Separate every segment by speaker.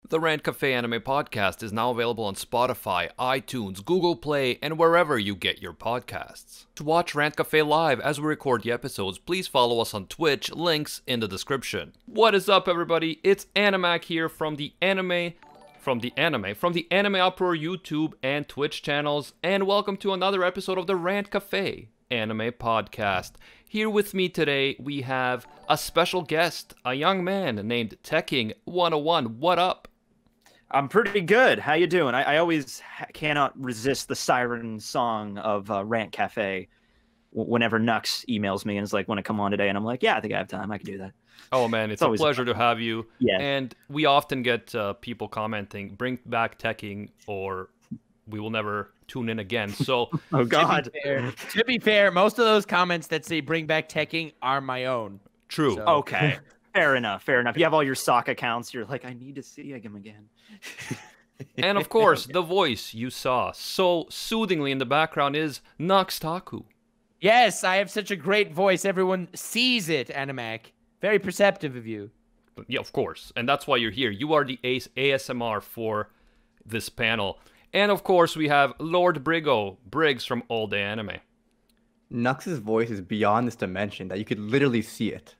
Speaker 1: The Rant Cafe Anime Podcast is now available on Spotify, iTunes, Google Play, and wherever you get your podcasts. To watch Rant Cafe live as we record the episodes, please follow us on Twitch, links in the description. What is up, everybody? It's Animac here from the Anime Uproar YouTube and Twitch channels, and welcome to another episode of the Rant Cafe Anime Podcast. Here with me today, we have a special guest, a young man named Tekking101. What up?
Speaker 2: I'm pretty good. How you doing? I always cannot resist the siren song of Rant Cafe whenever Nux emails me and is like, want to come on today? And I'm like, yeah, I think I have time. I can do that.
Speaker 1: Oh, man, it's a pleasure to have you.
Speaker 2: Yeah.
Speaker 1: And we often get people commenting, bring back Tekking or we will never tune in again. So,
Speaker 2: oh, God.
Speaker 3: To be fair, most of those comments that say bring back Tekking are my own.
Speaker 1: True.
Speaker 3: So.
Speaker 2: Okay. Fair enough. Fair enough. You have all your sock accounts. You're like, I need to see him again.
Speaker 1: And of course, the voice you saw so soothingly in the background is Nux Taku.
Speaker 3: Yes, I have such a great voice. Everyone sees it, Animac. Very perceptive of you.
Speaker 1: Yeah, of course. And that's why you're here. You are the ASMR for this panel. And of course, we have Lord Briggs from All Day Anime.
Speaker 4: Nux's voice is beyond this dimension that you could literally see it.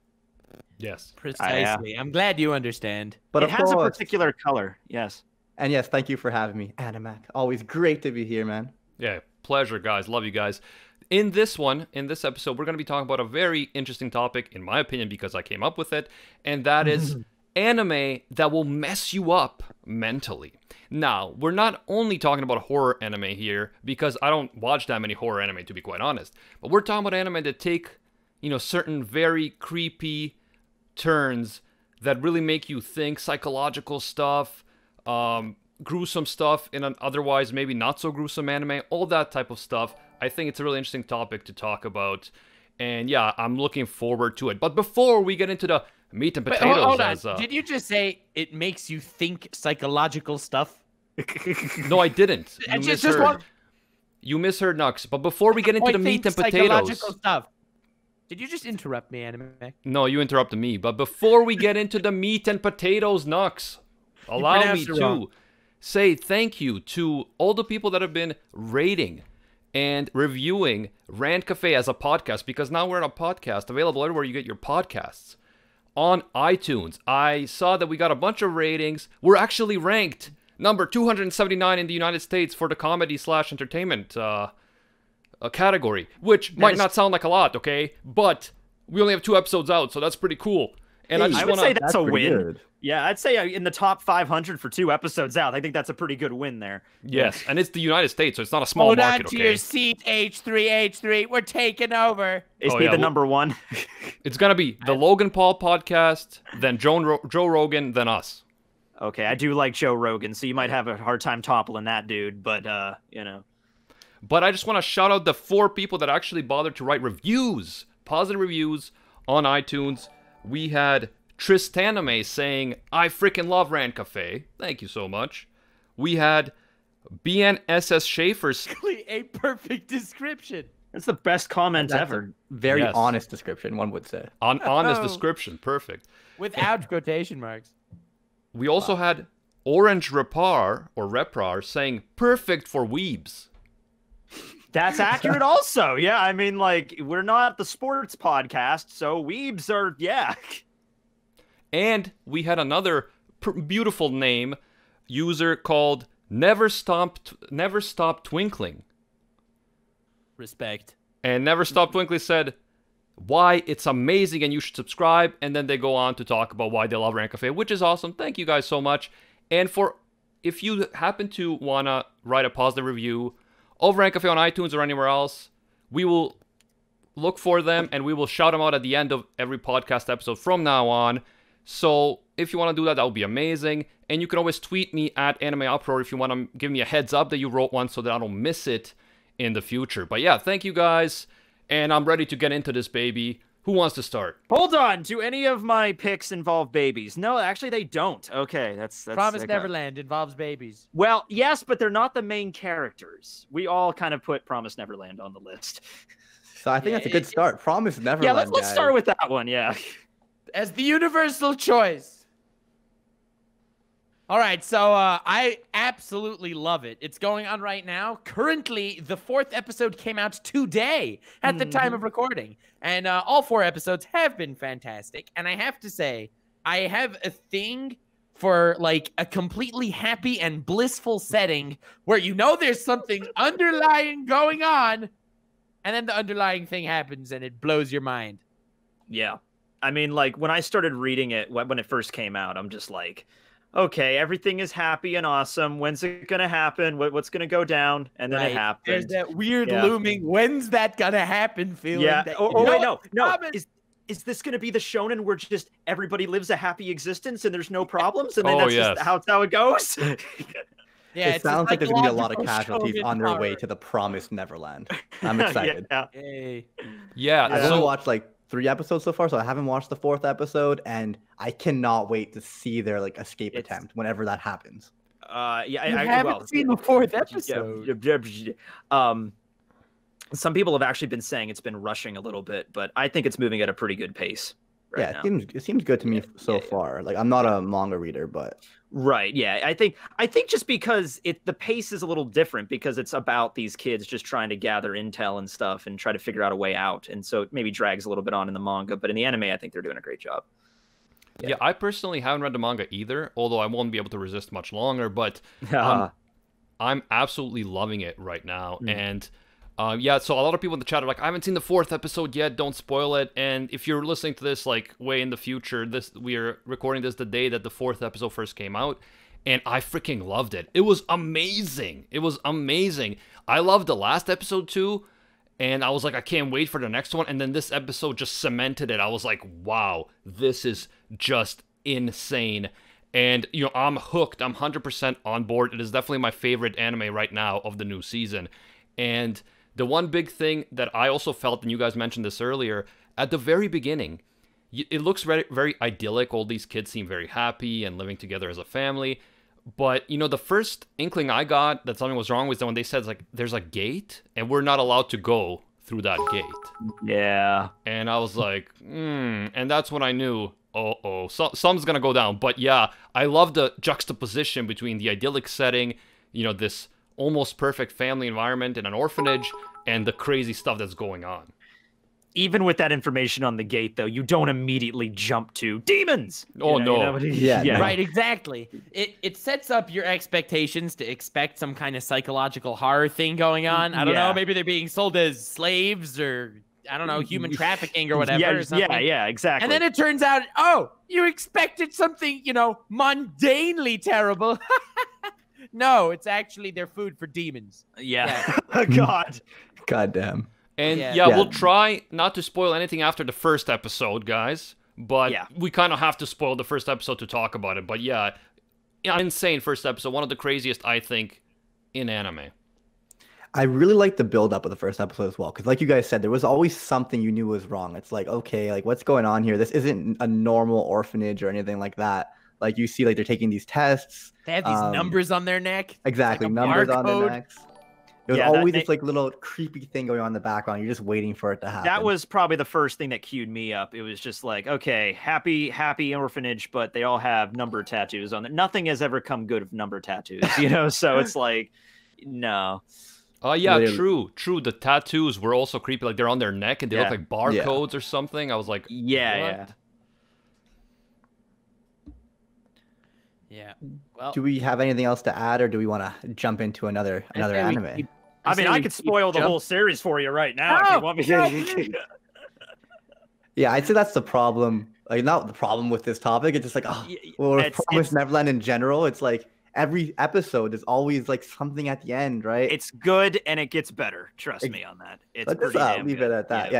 Speaker 1: Yes.
Speaker 3: Precisely. I'm glad you understand.
Speaker 4: But
Speaker 2: it has a particular color. Yes.
Speaker 4: And yes, thank you for having me, Animac. Always great to be here, man.
Speaker 1: Yeah, pleasure, guys. Love you guys. In this episode, we're going to be talking about a very interesting topic, in my opinion, because I came up with it, and that is anime that will mess you up mentally. Now, we're not only talking about horror anime here, because I don't watch that many horror anime, to be quite honest, but we're talking about anime that take, certain very creepy turns that really make you think, psychological stuff, gruesome stuff in an otherwise maybe not so gruesome anime, all that type of stuff. I think it's a really interesting topic to talk about, and yeah, I'm looking forward to it. But before we get into the meat and potatoes,
Speaker 3: hold on. Did you just say it makes you think psychological stuff?
Speaker 1: No, I didn't.
Speaker 3: You
Speaker 1: You misheard, Nux. But before we get into the meat and potatoes,
Speaker 3: psychological stuff. Did you just interrupt me, Animac?
Speaker 1: No, you interrupted me. But before we get into the meat and potatoes, Nux, allow me to say thank you to all the people that have been rating and reviewing Rant Cafe as a podcast, because now we're on a podcast available everywhere you get your podcasts. On iTunes, I saw that we got a bunch of ratings. We're actually ranked number 279 in the United States for the comedy/entertainment category, which might not sound like a lot, okay? But we only have 2 episodes out, so that's pretty cool. And
Speaker 2: I would say that's a win. Good. Yeah, I'd say in the top 500 for 2 episodes out. I think that's a pretty good win there.
Speaker 1: Yes, and it's the United States, so it's not a small market,
Speaker 3: Hold on to your seat, H3. We're taking over.
Speaker 2: Is he the number one?
Speaker 1: It's going to be the Logan Paul podcast, then Joe Rogan, then us.
Speaker 2: Okay, I do like Joe Rogan, so you might have a hard time toppling that dude, but,
Speaker 1: But I just want to shout out the 4 people that actually bothered to write reviews, positive reviews on iTunes. We had Tristanime saying, I freaking love Rant Cafe. Thank you so much. We had BNSS Schaefer's.
Speaker 3: A perfect description.
Speaker 2: That's the best comment ever.
Speaker 4: Very honest description, one would say.
Speaker 1: Honest description. Perfect.
Speaker 3: Without quotation marks.
Speaker 1: We also had Orange Reprar saying, perfect for weebs.
Speaker 2: That's accurate also. Yeah, I mean, we're not the sports podcast, so weebs are, yeah.
Speaker 1: And we had another beautiful name user called Never Stop Twinkling.
Speaker 3: Respect.
Speaker 1: And Never Stop Twinkling said why it's amazing and you should subscribe, and then they go on to talk about why they love Rant Cafe, which is awesome. Thank you guys so much. And if you happen to wanna write a positive review of Rant Cafe on iTunes or anywhere else, we will look for them and we will shout them out at the end of every podcast episode from now on. So if you want to do that would be amazing. And you can always tweet me at Anime Uproar if you want to give me a heads up that you wrote one so that I don't miss it in the future. But yeah, thank you guys. And I'm ready to get into this, baby. Who wants to start?
Speaker 2: Hold on. Do any of my picks involve babies? No, actually they don't. Okay, that's
Speaker 3: Promise Neverland involves babies.
Speaker 2: Well, yes, but they're not the main characters. We all kind of put Promise Neverland on the list.
Speaker 4: So I think that's a good start. Promise Neverland.
Speaker 2: Yeah, let's start with that one, yeah.
Speaker 3: As the universal choice. All right, so I absolutely love it. It's going on right now. Currently, the 4th episode came out today at the time of recording. And all 4 episodes have been fantastic. And I have to say, I have a thing for like a completely happy and blissful setting where you know there's something underlying going on, and then the underlying thing happens and it blows your mind.
Speaker 2: Yeah. I mean, like, when I started reading it, when it first came out, I'm just like, okay, everything is happy and awesome. When's it going to happen? What's going to go down? And then it happened.
Speaker 3: There's that weird looming, when's that going to happen feeling.
Speaker 2: Yeah.
Speaker 3: That,
Speaker 2: Wait, no. Is this going to be the shonen where just everybody lives a happy existence and there's no problems? And then that's just how it goes?
Speaker 3: Yeah,
Speaker 4: it sounds like there's going to be a lot of casualties on their way to the promised Neverland. I'm excited.
Speaker 1: Yeah.
Speaker 4: I've only watched like 3 episodes so far, so I haven't watched the 4th episode, and I cannot wait to see their like escape attempt whenever that happens.
Speaker 3: I haven't seen the 4th episode.
Speaker 2: Some people have actually been saying it's been rushing a little bit, but I think it's moving at a pretty good pace. Right now.
Speaker 4: It seems good to me so far. Like, I'm not a manga reader, but
Speaker 2: right, yeah. I think just because the pace is a little different because it's about these kids just trying to gather intel and stuff and try to figure out a way out, and so it maybe drags a little bit on in the manga, but in the anime, I think they're doing a great job.
Speaker 1: Yeah, I personally haven't read the manga either, although I won't be able to resist much longer. But I'm absolutely loving it right now, and. So a lot of people in the chat are like, I haven't seen the 4th episode yet, don't spoil it. And if you're listening to this like way in the future, we are recording this the day that the 4th episode first came out, and I freaking loved it. It was amazing. It was amazing. I loved the last episode too, and I was like, I can't wait for the next one. And then this episode just cemented it. I was like, wow, this is just insane. And, I'm hooked. I'm 100% on board. It is definitely my favorite anime right now of the new season. And the one big thing that I also felt, and you guys mentioned this earlier, at the very beginning, it looks very, very idyllic. All these kids seem very happy and living together as a family. But, the first inkling I got that something was wrong was when they said, like, there's a gate, and we're not allowed to go through that gate.
Speaker 2: Yeah.
Speaker 1: And I was like, and that's when I knew, something's going to go down. But yeah, I love the juxtaposition between the idyllic setting, this almost perfect family environment in an orphanage, and the crazy stuff that's going on.
Speaker 2: Even with that information on the gate, though, you don't immediately jump to demons.
Speaker 1: Oh, no.
Speaker 3: Yeah. Right, exactly. It sets up your expectations to expect some kind of psychological horror thing going on. I don't know, maybe they're being sold as slaves or, I don't know, human trafficking or whatever.
Speaker 2: Yeah, exactly.
Speaker 3: And then it turns out, you expected something, mundanely terrible. No, it's actually their food for demons.
Speaker 2: Yeah.
Speaker 4: God damn.
Speaker 1: And we'll try not to spoil anything after the 1st episode, guys. But we kind of have to spoil the 1st episode to talk about it. But insane 1st episode. One of the craziest, I think, in anime.
Speaker 4: I really like the build-up of the 1st episode as well. Because like you guys said, there was always something you knew was wrong. It's like, okay, like what's going on here? This isn't a normal orphanage or anything like that. Like you see, like they're taking these tests.
Speaker 3: They have these numbers on their neck.
Speaker 4: Exactly,
Speaker 3: like
Speaker 4: numbers on their necks. It was always this like little creepy thing going on in the background. You're just waiting for it to happen.
Speaker 2: That was probably the first thing that queued me up. It was just like, okay, happy orphanage, but they all have number tattoos on it. Nothing has ever come good of number tattoos, So it's like, no.
Speaker 1: Oh yeah, true. The tattoos were also creepy. Like they're on their neck and they look like barcodes or something. I was like,
Speaker 2: yeah.
Speaker 3: Yeah. Well,
Speaker 4: do we have anything else to add, or do we want to jump into another anime?
Speaker 2: I could spoil the whole series for you right now if you want me to.
Speaker 4: Yeah, I'd say that's the problem. Like, not the problem with this topic. It's just like, Promised Neverland in general. It's like every episode is always like something at the end, right?
Speaker 2: It's good and it gets better. Trust me on that. It's
Speaker 4: Let's just leave it at that.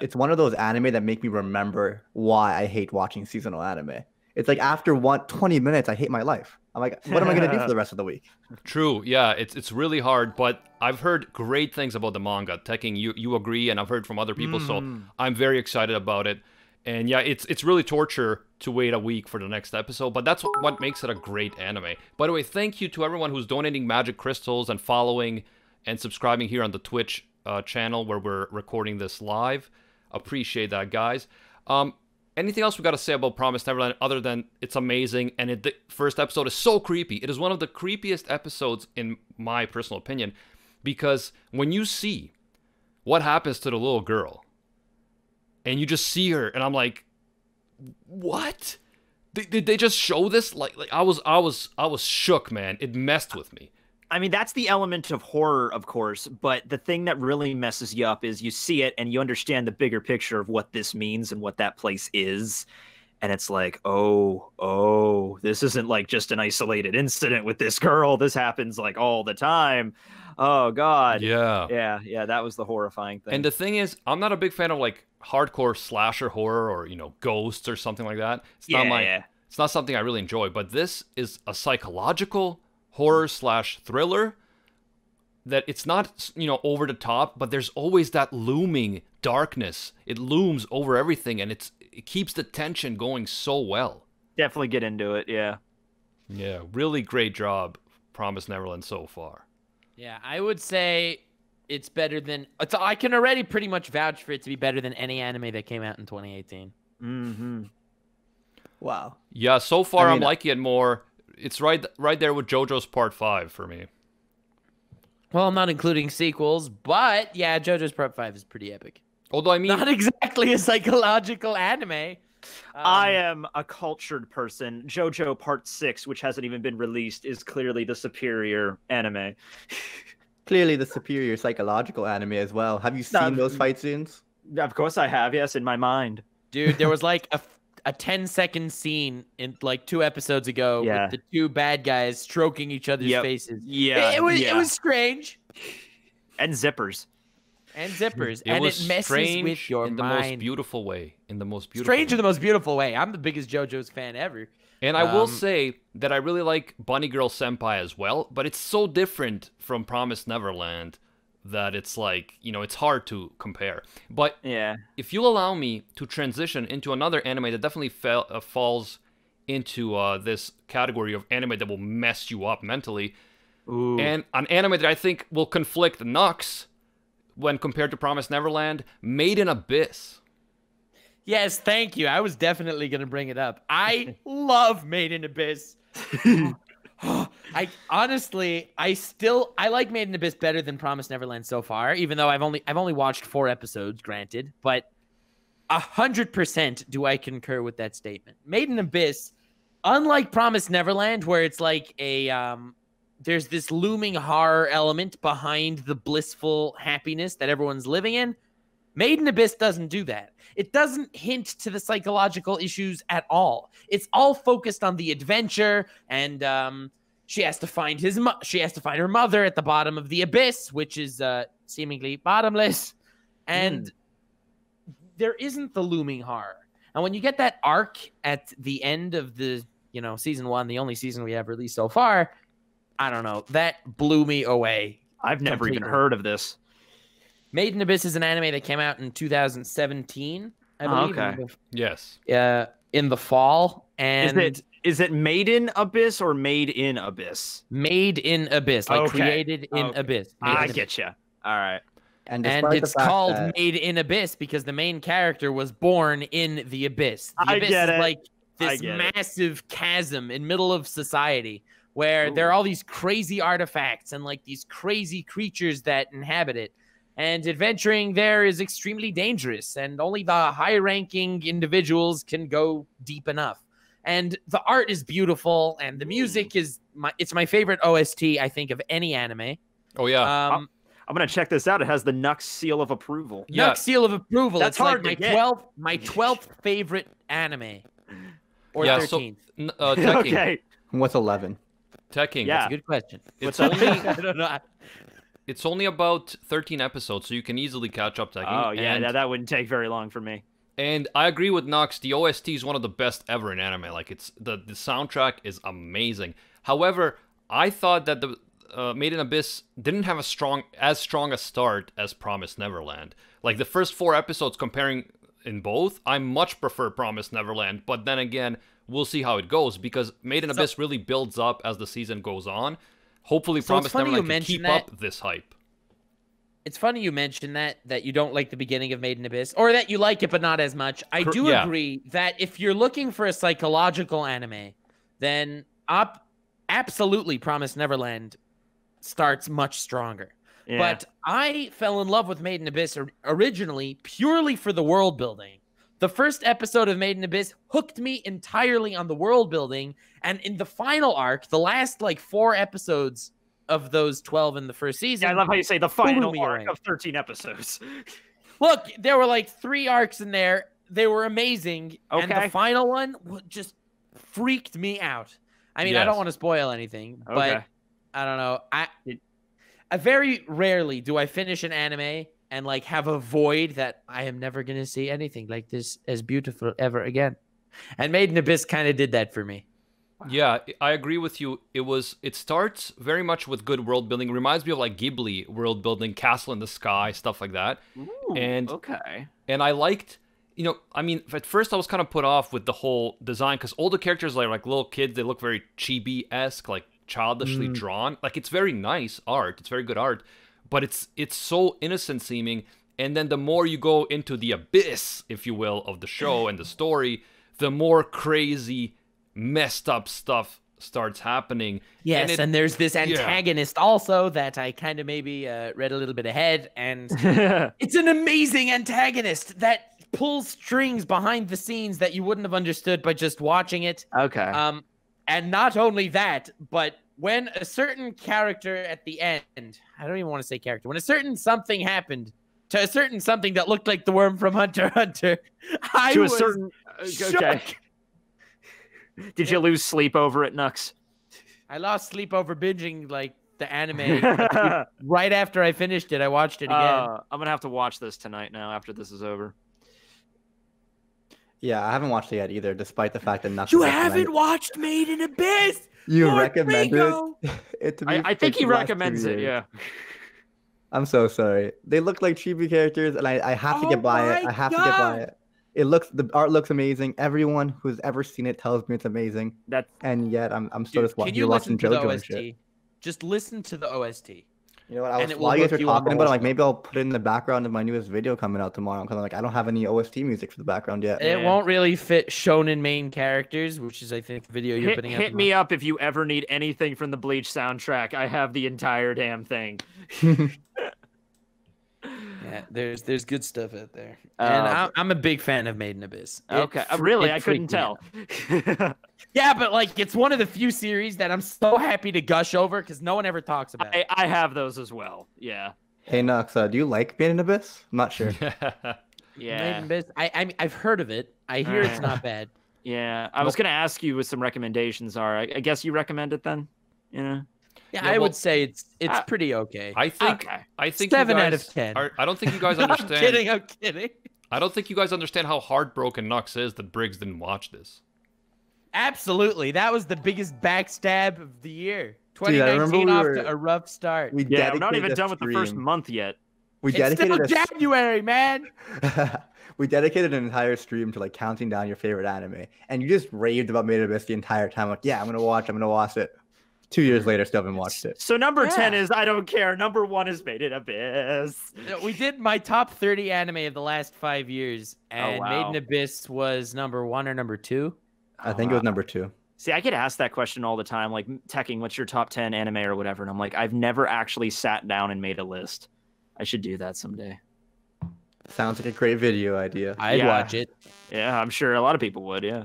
Speaker 4: It's one of those anime that make me remember why I hate watching seasonal anime. It's like after 20 minutes, I hate my life. I'm like, what am I going to do for the rest of the week?
Speaker 1: True. Yeah, it's really hard, but I've heard great things about the manga. Tekken, you agree, and I've heard from other people, so I'm very excited about it. And yeah, it's really torture to wait a week for the next episode, but that's what makes it a great anime. By the way, thank you to everyone who's donating magic crystals and following and subscribing here on the Twitch channel where we're recording this live. Appreciate that, guys. anything else we got to say about Promised Neverland other than it's amazing and the first episode is so creepy. It is one of the creepiest episodes in my personal opinion because when you see what happens to the little girl and you just see her and I'm like, what? Did they just show this? Like I was shook, man. It messed with me.
Speaker 2: I mean, that's the element of horror, of course, but the thing that really messes you up is you see it and you understand the bigger picture of what this means and what that place is. And it's like, oh, this isn't like just an isolated incident with this girl. This happens like all the time. Oh, God.
Speaker 1: Yeah.
Speaker 2: Yeah, that was the horrifying thing.
Speaker 1: And the thing is, I'm not a big fan of like hardcore slasher horror or, ghosts or something like that. It's not something I really enjoy, but this is a psychological horror / thriller that it's not, over the top, but there's always that looming darkness. It looms over everything and it keeps the tension going so well.
Speaker 2: Definitely get into it, yeah.
Speaker 1: Yeah, really great job, Promised Neverland so far.
Speaker 3: Yeah, I would say it's better than... I can already pretty much vouch for it to be better than any anime that came out in 2018.
Speaker 2: Mm-hmm.
Speaker 4: Wow.
Speaker 1: Yeah, so far I'm liking it more. It's right there with JoJo's Part 5 for me.
Speaker 3: Well, I'm not including sequels, but yeah, JoJo's Part 5 is pretty epic.
Speaker 1: Although, I mean...
Speaker 3: Not exactly a psychological anime.
Speaker 2: I am a cultured person. JoJo Part 6, which hasn't even been released, is clearly the superior anime.
Speaker 4: Clearly the superior psychological anime as well. Have you seen those fight scenes?
Speaker 2: Of course I have, yes, in my mind.
Speaker 3: Dude, there was like a 10-second scene in like 2 episodes ago with the 2 bad guys stroking each other's faces.
Speaker 2: Yeah,
Speaker 3: it was strange.
Speaker 2: And zippers.
Speaker 3: And zippers.
Speaker 1: It
Speaker 3: and
Speaker 1: was
Speaker 3: it messes
Speaker 1: strange
Speaker 3: with your
Speaker 1: in the
Speaker 3: mind.
Speaker 1: most beautiful way.
Speaker 3: Strange in the most beautiful way. I'm the biggest JoJo's fan ever.
Speaker 1: And I will say that I really like Bunny Girl Senpai as well, but it's so different from Promised Neverland that it's like, it's hard to compare. But if you'll allow me to transition into another anime that definitely falls into this category of anime that will mess you up mentally, and an anime that I think will conflict Nux when compared to Promised Neverland, Made in Abyss.
Speaker 3: Yes, thank you. I was definitely going to bring it up. I love Made in Abyss. I like Made in Abyss better than Promised Neverland so far, even though I've only watched 4 episodes, granted, but 100% do I concur with that statement. Made in Abyss, unlike Promised Neverland, where it's like there's this looming horror element behind the blissful happiness that everyone's living in. Made in Abyss doesn't do that. It doesn't hint to the psychological issues at all. It's all focused on the adventure, and she has to find her mother at the bottom of the abyss, which is seemingly bottomless, and there isn't the looming horror. And when you get that arc at the end of the season 1, the only season we have released so far, I don't know, that blew me away.
Speaker 2: I've never even heard of this.
Speaker 3: Made in Abyss is an anime that came out in 2017, I believe.
Speaker 2: Okay.
Speaker 1: Yes.
Speaker 3: In the fall. And
Speaker 2: is it Made in Abyss or Made in Abyss?
Speaker 3: Made in Abyss, like created in Abyss.
Speaker 2: I get you. All right.
Speaker 3: And it's called Made in Abyss because the main character was born in the Abyss. The Abyss is like this massive chasm in middle of society where there are all these crazy artifacts and like these crazy creatures that inhabit it. And adventuring there is extremely dangerous, and only the high-ranking individuals can go deep enough. And the art is beautiful, and the music is it's my favorite OST, I think, of any anime.
Speaker 1: Oh, yeah.
Speaker 2: I'm going to check this out. It has the Nux seal of approval.
Speaker 3: Yeah. Nux seal of approval.
Speaker 2: That's hard
Speaker 3: like
Speaker 2: to get.
Speaker 3: My 12th favorite anime. Or
Speaker 1: yeah,
Speaker 3: 13th.
Speaker 1: So,
Speaker 2: okay.
Speaker 4: What's 11?
Speaker 1: Tekking.
Speaker 3: That's a good question.
Speaker 1: It's only...
Speaker 3: I don't know.
Speaker 1: It's only about 13 episodes, so you can easily catch up, Tekking.
Speaker 2: Oh, yeah, that wouldn't take very long for me.
Speaker 1: And I agree with Nux. The OST is one of the best ever in anime. Like, it's the soundtrack is amazing. However, I thought that the Made in Abyss didn't have as strong a start as Promised Neverland. Like, the first 4 episodes comparing in both, I much prefer Promised Neverland. But then again, we'll see how it goes, because Made in Abyss really builds up as the season goes on. Hopefully, Promised Neverland can keep up this hype.
Speaker 3: It's funny you mentioned that you don't like the beginning of Made in Abyss, or that you like it but not as much. I do
Speaker 1: Yeah.
Speaker 3: agree that if you're looking for a psychological anime, then absolutely Promised Neverland starts much stronger.
Speaker 2: Yeah.
Speaker 3: But I fell in love with Made in Abyss originally purely for the world building. The first episode of Made in Abyss hooked me entirely on the world building, and in the final arc, the last like 4 episodes of those 12 in the first season.
Speaker 2: Yeah, I love how you say the final
Speaker 3: me
Speaker 2: arc
Speaker 3: away.
Speaker 2: of 13 episodes.
Speaker 3: Look, there were like 3 arcs in there. They were amazing. And
Speaker 2: Okay.
Speaker 3: the final one just freaked me out. I mean, I
Speaker 1: Yes.
Speaker 3: don't want to spoil anything, but
Speaker 2: Okay.
Speaker 3: I don't know. I very rarely do I finish an anime and like have a void that I am never going to see anything like this as beautiful ever again. And Made in Abyss kind of did that for me.
Speaker 1: Yeah, I agree with you. It starts very much with good world building. It reminds me of like Ghibli world building, Castle in the Sky, stuff like that.
Speaker 2: Ooh,
Speaker 1: And-
Speaker 2: okay.
Speaker 1: And I liked, I mean, at first I was kind of put off with the whole design because all the characters are like little kids. They look very chibi-esque, like childishly drawn. Like it's very nice art. It's very good art, but it's so innocent seeming. And then the more you go into the abyss, if you will, of the show and the story, the more crazy, messed up stuff starts happening.
Speaker 3: Yes, and there's this antagonist also that I kind of maybe read a little bit ahead, and it's an amazing antagonist that pulls strings behind the scenes that you wouldn't have understood by just watching it.
Speaker 2: Okay.
Speaker 3: And not only that, but when a certain character at the end, I don't even want to say character, when a certain something happened to a certain something that looked like the worm from Hunter x Hunter, I
Speaker 2: to a
Speaker 3: was
Speaker 2: certain. Okay.
Speaker 3: shook.
Speaker 2: Did you lose sleep over it, Nux?
Speaker 3: I lost sleep over binging like the anime. Right after I finished it, I watched it again.
Speaker 2: I'm gonna have to watch this tonight now after this is over.
Speaker 4: Yeah, I haven't watched it yet either, despite the fact that nothing.
Speaker 3: You haven't watched Made in Abyss?
Speaker 4: You
Speaker 3: Lord
Speaker 4: recommended
Speaker 3: Rico!
Speaker 4: it to me.
Speaker 2: I think
Speaker 4: for
Speaker 2: he
Speaker 4: the last 2
Speaker 2: recommends it.
Speaker 4: years.
Speaker 2: Yeah.
Speaker 4: I'm so sorry. They look like chibi characters, and I have to
Speaker 3: Oh
Speaker 4: get by it.
Speaker 3: my
Speaker 4: I have to get by
Speaker 3: God.
Speaker 4: it. The art looks amazing. Everyone who's ever seen it tells me it's amazing.
Speaker 2: That
Speaker 4: And yet I'm still
Speaker 3: Dude,
Speaker 4: just
Speaker 3: can
Speaker 4: watching.
Speaker 3: you
Speaker 4: You're
Speaker 3: listen
Speaker 4: watching
Speaker 3: to the
Speaker 4: JoJo and
Speaker 3: OST?
Speaker 4: shit.
Speaker 3: Just listen to the OST.
Speaker 4: You know what?
Speaker 3: And it will
Speaker 4: While you guys
Speaker 3: hook
Speaker 4: are
Speaker 3: you on
Speaker 4: talking
Speaker 3: the
Speaker 4: about it,
Speaker 3: whole
Speaker 4: like maybe I'll put it in the background of my newest video coming out tomorrow. Because like I don't have any OST music for the background yet.
Speaker 3: It
Speaker 2: Yeah.
Speaker 3: won't really fit shonen main characters, which is I think the video you're putting out.
Speaker 2: hit me up if you ever need anything from the Bleach soundtrack. I have the entire damn thing.
Speaker 3: Yeah, there's good stuff out there, and I'm a big fan of Made in Abyss.
Speaker 2: Okay.
Speaker 3: It
Speaker 2: Really,
Speaker 3: it
Speaker 2: I couldn't
Speaker 3: freaked me
Speaker 2: tell.
Speaker 3: out. Yeah, but like it's one of the few series that I'm so happy to gush over because no one ever talks about it.
Speaker 2: I have those as well. Yeah.
Speaker 4: Hey Nux, do you like Made in Abyss? I'm not sure.
Speaker 3: Made
Speaker 2: Yeah.
Speaker 3: in Abyss. I mean, I've heard of it. I hear it's
Speaker 2: Alright.
Speaker 3: not bad.
Speaker 2: Yeah. I was gonna ask you what some recommendations are. I guess you recommend it then. Yeah.
Speaker 3: Yeah,
Speaker 1: Yeah,
Speaker 3: I
Speaker 1: well,
Speaker 3: would say it's
Speaker 2: I-
Speaker 3: pretty okay.
Speaker 1: I think
Speaker 2: Okay.
Speaker 1: I think
Speaker 3: 7
Speaker 1: you
Speaker 3: out
Speaker 1: guys
Speaker 3: of 10.
Speaker 1: I don't think you guys
Speaker 3: I'm
Speaker 1: understand.
Speaker 3: kidding. I'm kidding.
Speaker 1: I don't think you guys understand how heartbroken Nux is that Briggs didn't watch this.
Speaker 3: Absolutely, that was the biggest backstab of the year.
Speaker 4: Dude, I remember
Speaker 3: 2019
Speaker 4: we
Speaker 3: off
Speaker 4: were-
Speaker 3: to a rough start.
Speaker 4: We
Speaker 2: Yeah, we're not
Speaker 4: dedicated
Speaker 2: even
Speaker 4: a
Speaker 2: done with the first
Speaker 4: stream-
Speaker 2: month yet.
Speaker 4: We
Speaker 3: It's still
Speaker 4: dedicated a
Speaker 3: January, man.
Speaker 4: we dedicated an entire stream to like counting down your favorite anime, and you just raved about Made in Abyss the entire time. Like, yeah, I'm gonna watch it. 2 years later, still haven't watched it.
Speaker 2: So number 10
Speaker 3: Yeah.
Speaker 2: is I don't care. Number 1 is Made in Abyss.
Speaker 3: We did my top 30 anime of the last 5 years, and Made
Speaker 2: wow.
Speaker 3: in Abyss was number 1 or number 2.
Speaker 4: I think it was number 2.
Speaker 2: See, I get asked that question all the time, like Tekking, what's your top 10 anime or whatever? And I'm like, I've never actually sat down and made a list. I should do that someday.
Speaker 4: Sounds like a great video idea.
Speaker 3: I'd
Speaker 2: Yeah.
Speaker 3: watch it.
Speaker 2: Yeah, I'm sure a lot of people would, yeah.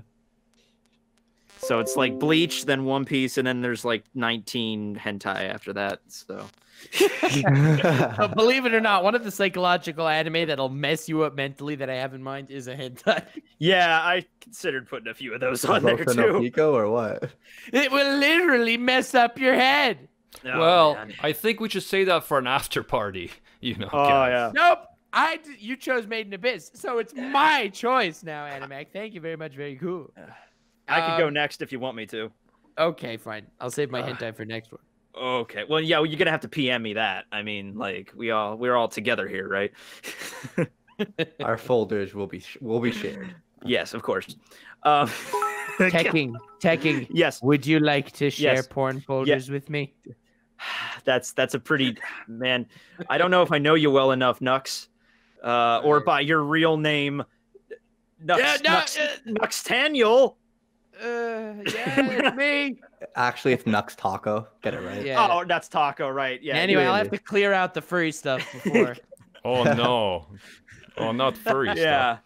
Speaker 2: So it's like Bleach, then One Piece, and then there's like 19 hentai after that. So
Speaker 3: But believe it or not, one of the psychological anime that'll mess you up mentally that I have in mind is a hentai.
Speaker 2: yeah, I considered putting a few of those on there
Speaker 4: Boku no
Speaker 2: too.
Speaker 4: Pico or what?
Speaker 3: It will literally mess up your head.
Speaker 2: Oh,
Speaker 1: well,
Speaker 2: man.
Speaker 1: I think we should say that for an after party.
Speaker 2: Oh
Speaker 1: guys.
Speaker 2: yeah.
Speaker 3: Nope. You chose Made in Abyss, so it's my choice now, Animac. Thank you very much. Very cool.
Speaker 2: I could go
Speaker 3: Um,
Speaker 2: next if you want me to.
Speaker 3: Okay, fine. I'll save my hentai for next one.
Speaker 2: Okay. Well, yeah, you're gonna have to PM me that. I mean, like we're all together here, right?
Speaker 4: Our folders will be shared.
Speaker 2: Yes, of course.
Speaker 3: Teching.
Speaker 2: Yes.
Speaker 3: Would you like to share
Speaker 2: Yes.
Speaker 3: porn folders with me?
Speaker 2: That's a pretty man. I don't know if I know you well enough, Nux, or by your real name, Nuxtaniel.
Speaker 3: It's me.
Speaker 4: Actually, it's Nux Taco. Get it right.
Speaker 3: Yeah.
Speaker 2: Oh, that's Taco, right? Yeah.
Speaker 3: Anyway, I'll have to clear out the furry stuff before.
Speaker 1: Oh no. Oh, not furry stuff.
Speaker 2: Yeah.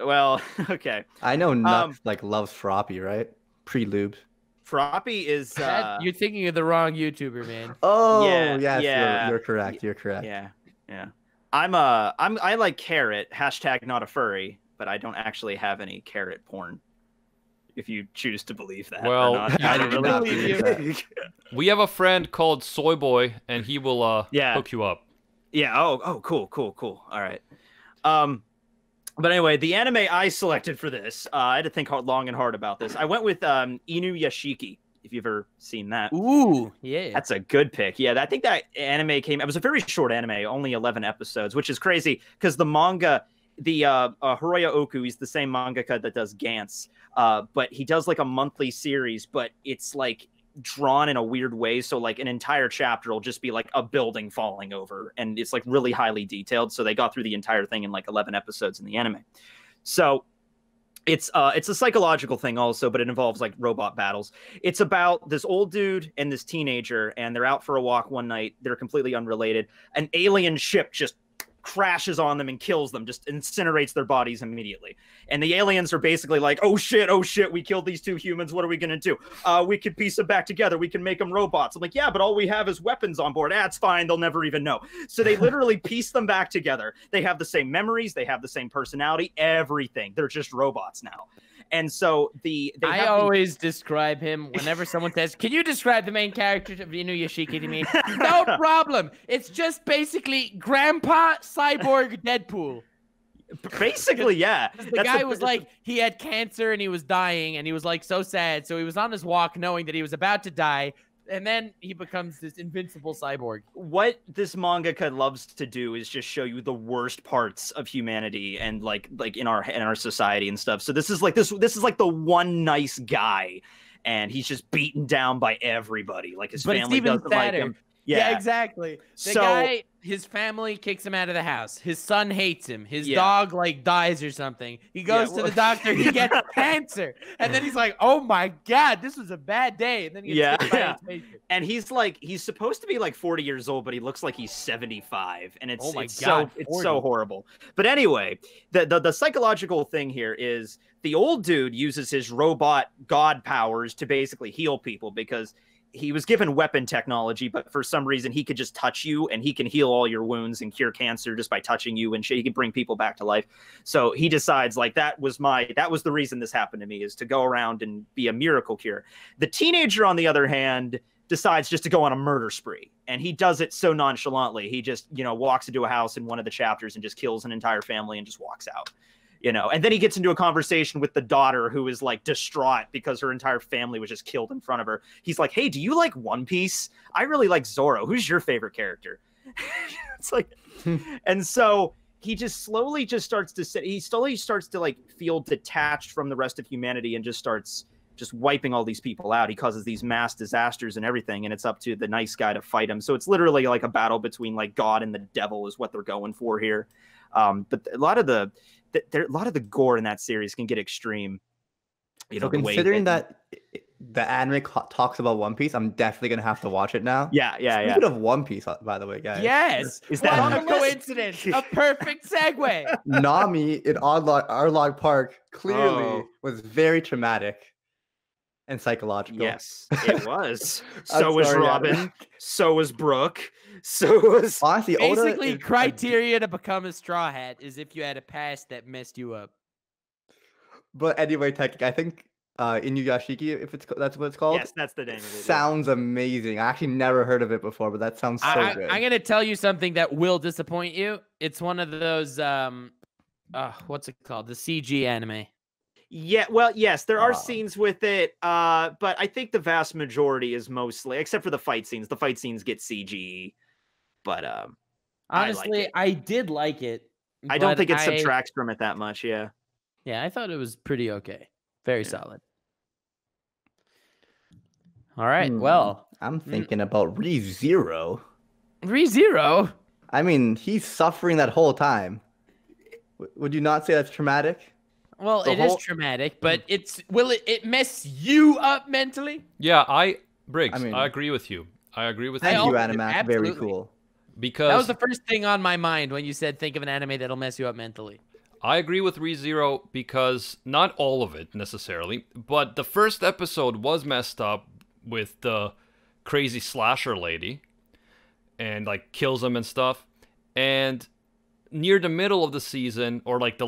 Speaker 2: Well, okay.
Speaker 4: I know Nux like loves Froppy, right? Pre-lubes.
Speaker 2: Froppy is.
Speaker 3: You're thinking of the wrong YouTuber, man.
Speaker 4: Oh,
Speaker 2: Yeah,
Speaker 4: yes,
Speaker 2: yeah.
Speaker 4: You're correct. You're correct.
Speaker 2: Yeah. I like carrot. # not a furry, but I don't actually have any carrot porn. If you choose to believe that.
Speaker 1: Well,
Speaker 2: or not.
Speaker 4: I do not believe that.
Speaker 1: We have a friend called Soy Boy, and he will hook you up.
Speaker 2: Yeah. Oh, cool. All right. But anyway, the anime I selected for this, I had to think long and hard about this. I went with Inuyashiki. If you've ever seen that.
Speaker 3: Ooh, yeah.
Speaker 2: That's a good pick. Yeah, I think that anime came. It was a very short anime, only 11 episodes, which is crazy because the manga, the Hiroya Oku, he's the same mangaka that does Gantz, but he does like a monthly series, but it's like drawn in a weird way. So like an entire chapter will just be like a building falling over, and it's like really highly detailed. So they got through the entire thing in like 11 episodes in the anime. So it's a psychological thing also, but it involves like robot battles. It's about this old dude and this teenager, and they're out for a walk one night. They're completely unrelated. An alien ship just crashes on them and kills them, just incinerates their bodies immediately. And the aliens are basically like, oh shit, we killed these two humans. What are we going to do? We could piece them back together. We can make them robots. I'm like, yeah, but all we have is weapons on board. It's fine. They'll never even know. So they literally piece them back together. They have the same memories. They have the same personality, everything. They're just robots now. And so I
Speaker 3: always describe him whenever someone says, can you describe the main character of Inuyashiki to me? No problem. It's just basically Grandpa Cyborg Deadpool.
Speaker 2: Basically, yeah.
Speaker 3: The guy was like, he had cancer and he was dying and he was like so sad. So he was on his walk knowing that he was about to die. And then he becomes this invincible cyborg.
Speaker 2: What this mangaka loves to do is just show you the worst parts of humanity and like in our society and stuff. So this is like the one nice guy, and he's just beaten down by everybody. Like his family doesn't like him.
Speaker 3: Yeah, exactly. The guy, his family kicks him out of the house. His son hates him. His dog like dies or something. He goes to the doctor. He gets cancer, and then he's like, "Oh my god, this was a bad day." And then he gets
Speaker 2: and he's supposed to be like 40 years old, but he looks like he's 75, and it's so horrible. But anyway, the psychological thing here is the old dude uses his robot god powers to basically heal people because he was given weapon technology, but for some reason he could just touch you and he can heal all your wounds and cure cancer just by touching you and shit. He can bring people back to life. So he decides like that was the reason this happened to me, is to go around and be a miracle cure. The teenager, on the other hand, decides just to go on a murder spree, and he does it so nonchalantly. He just, walks into a house in one of the chapters and just kills an entire family and just walks out. And then he gets into a conversation with the daughter, who is like distraught because her entire family was just killed in front of her. He's like, hey, do you like One Piece? I really like Zoro. Who's your favorite character? It's like, and so he slowly starts to like feel detached from the rest of humanity and just starts just wiping all these people out. He causes these mass disasters and everything, and it's up to the nice guy to fight him. So it's literally like a battle between like God and the devil is what they're going for here. But a lot of the gore in that series can get extreme.
Speaker 4: So considering that the anime talks about One Piece, I'm definitely gonna have to watch it now.
Speaker 2: Yeah.
Speaker 4: Speaking of One Piece, by the way, guys.
Speaker 3: Yes.
Speaker 2: Is that
Speaker 3: what a coincidence? A perfect segue.
Speaker 4: Nami in Arlong Park clearly was very traumatic and psychological.
Speaker 2: Yes, it was. So was Robin. So was Brooke. So was
Speaker 4: honestly
Speaker 3: basically criteria to become a Straw Hat is if you had a past that messed you up.
Speaker 4: But anyway, I think Inuyashiki, that's what it's called.
Speaker 2: Yes, that's the name of it.
Speaker 4: Sounds amazing. I actually never heard of it before, but that sounds so good.
Speaker 3: I'm gonna tell you something that will disappoint you. It's one of those what's it called? The CG anime.
Speaker 2: Yeah, well, yes, there are scenes with it, but I think the vast majority is mostly, except for the fight scenes. The fight scenes get CG, but
Speaker 3: honestly, I did like it.
Speaker 2: I don't think it subtracts from it that much. Yeah.
Speaker 3: Yeah, I thought it was pretty okay. Very solid. All right. Well,
Speaker 4: I'm thinking about ReZero.
Speaker 3: ReZero.
Speaker 4: I mean, he's suffering that whole time. Would you not say that's traumatic?
Speaker 3: Well,
Speaker 2: The
Speaker 3: it is
Speaker 2: whole-
Speaker 3: traumatic, but will it mess you up mentally?
Speaker 1: Yeah, Briggs,
Speaker 4: I mean-
Speaker 1: I agree with you. I agree with
Speaker 4: Thank
Speaker 1: you
Speaker 4: you,
Speaker 3: also-
Speaker 4: Animac. Very
Speaker 3: absolutely.
Speaker 4: cool.
Speaker 1: because
Speaker 3: That was the first thing on my mind when you said think of an anime that'll mess you up mentally.
Speaker 1: I agree with ReZero because not all of it necessarily, but the first episode was messed up with the crazy slasher lady and like kills him and stuff. And near the middle of the season, or like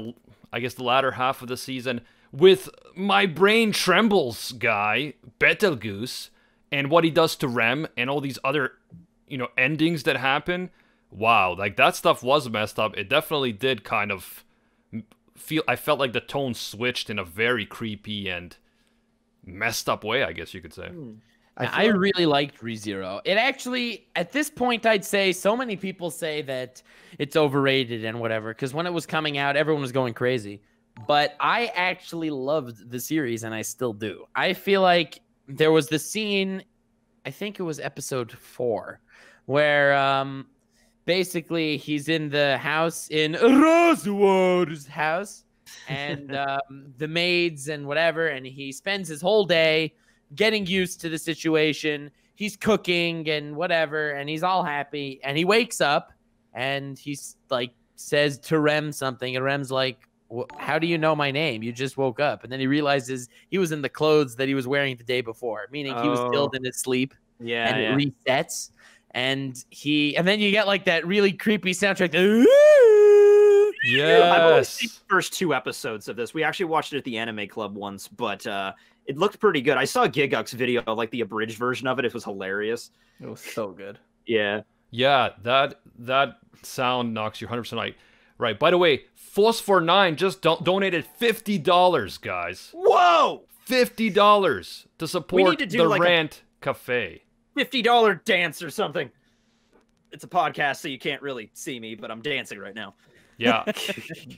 Speaker 1: I guess the latter half of the season, with my brain trembles guy, Betelgeuse, and what he does to Rem and all these other, endings that happen. Wow, like that stuff was messed up. It definitely did kind of I felt like the tone switched in a very creepy and messed up way, I guess you could say.
Speaker 3: I really liked ReZero. It actually, at this point, I'd say so many people say that it's overrated and whatever, because when it was coming out, everyone was going crazy. But I actually loved the series, and I still do. I feel like there was the scene, I think it was episode 4, where basically he's in the house in Roswar's house, and the maids and whatever, and he spends his whole day getting used to the situation. He's cooking and whatever, and he's all happy. And he wakes up and he's like says to Rem something, and Rem's like, how do you know my name? You just woke up. And then he realizes he was in the clothes that he was wearing the day before, meaning he was killed in his sleep.
Speaker 2: Yeah,
Speaker 3: And
Speaker 2: yeah.
Speaker 3: it resets. And then you get like that really creepy soundtrack.
Speaker 2: I've only
Speaker 1: Yes.
Speaker 2: seen the first 2 episodes of this. We actually watched it at the Anime Club once, but it looked pretty good. I saw Giguk's video, like the abridged version of it. It was hilarious.
Speaker 4: It was so good.
Speaker 2: Yeah.
Speaker 1: Yeah, that sound knocks you 100% right. Right. By the way, Phosphor9 just donated $50, guys.
Speaker 2: Whoa!
Speaker 1: $50 to support
Speaker 2: need to do
Speaker 1: the
Speaker 2: like a-
Speaker 1: Rant Cafe.
Speaker 2: $50 dance or something. It's a podcast, so you can't really see me, but I'm dancing right now.
Speaker 1: Yeah,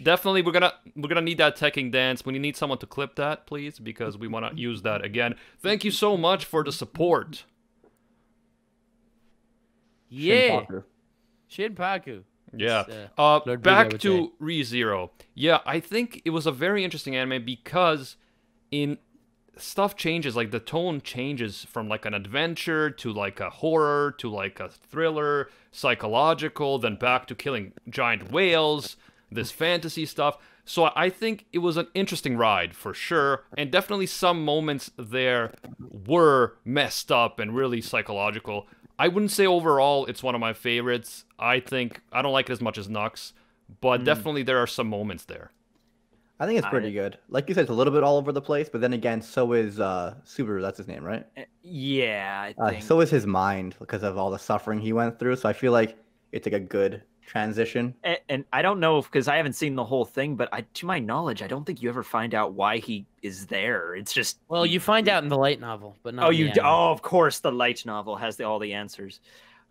Speaker 1: definitely. We're gonna need that teching dance. We need someone to clip that, please, because we want to use that again. Thank you so much for the support.
Speaker 3: Yeah.
Speaker 4: Shinpaku.
Speaker 3: Shinpaku.
Speaker 1: Yeah.
Speaker 3: It's, Lord Buddha
Speaker 1: Back
Speaker 3: would
Speaker 1: to ReZero. Yeah, I think it was a very interesting anime because stuff changes, like the tone changes from like an adventure to like a horror to like a thriller, psychological, then back to killing giant whales, this fantasy stuff. So I think it was an interesting ride for sure, and definitely some moments there were messed up and really psychological. I wouldn't say overall it's one of my favorites. I think I don't like it as much as Nux, but definitely there are some moments there.
Speaker 4: I think it's pretty good. Like you said, it's a little bit all over the place, but then again, so is Subaru. That's his name, right?
Speaker 2: Yeah, I think.
Speaker 4: So is his mind because of all the suffering he went through. So I feel like it's like a good transition.
Speaker 2: And I don't know because I haven't seen the whole thing, but to my knowledge, I don't think you ever find out why he is there. It's just
Speaker 3: Well, you find out in the light novel, but not.
Speaker 2: oh,
Speaker 3: in the
Speaker 2: you
Speaker 3: anime.
Speaker 2: oh, of course, the light novel has all the answers.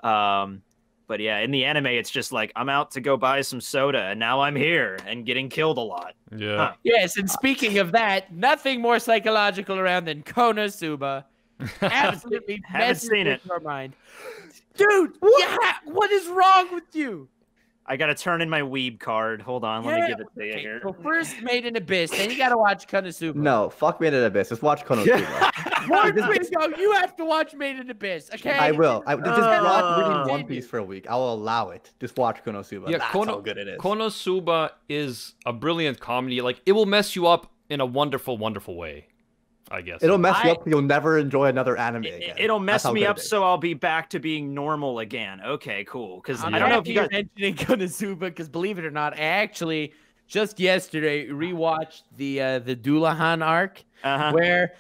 Speaker 2: But yeah, in the anime, it's just like I'm out to go buy some soda, and now I'm here and getting killed a lot.
Speaker 1: Yeah.
Speaker 2: Huh.
Speaker 3: Yes, and speaking of that, nothing more psychological around than Konosuba. Absolutely
Speaker 2: Haven't
Speaker 3: messes
Speaker 2: seen
Speaker 3: with
Speaker 2: it.
Speaker 3: your mind. Dude, what is wrong with you?
Speaker 2: I gotta turn in my weeb card. Hold on, let me give it to you
Speaker 3: Okay,
Speaker 2: here.
Speaker 3: so first Made in Abyss, then you gotta watch Konosuba.
Speaker 4: No, fuck Made in Abyss. Just watch Konosuba.
Speaker 3: More Twingo, you have to watch Made in Abyss, okay?
Speaker 4: I will. Just watch reading One
Speaker 3: Continue.
Speaker 4: Piece for a week. I will allow it. Just watch Konosuba.
Speaker 1: Yeah,
Speaker 4: That's how good it is.
Speaker 1: Konosuba is a brilliant comedy. Like it will mess you up in a wonderful, wonderful way. I guess.
Speaker 4: It'll mess you up. You'll never enjoy another anime again.
Speaker 2: It'll mess
Speaker 4: That's how
Speaker 2: me
Speaker 4: good
Speaker 2: up,
Speaker 4: it is.
Speaker 2: so I'll be back to being normal again. Okay, cool. Because
Speaker 3: I'm
Speaker 2: I don't know if
Speaker 3: happy
Speaker 2: you
Speaker 3: you're
Speaker 2: guys.
Speaker 3: mentioning Konosuba because believe it or not, I actually just yesterday rewatched the Doulahan arc
Speaker 2: Uh-huh.
Speaker 3: where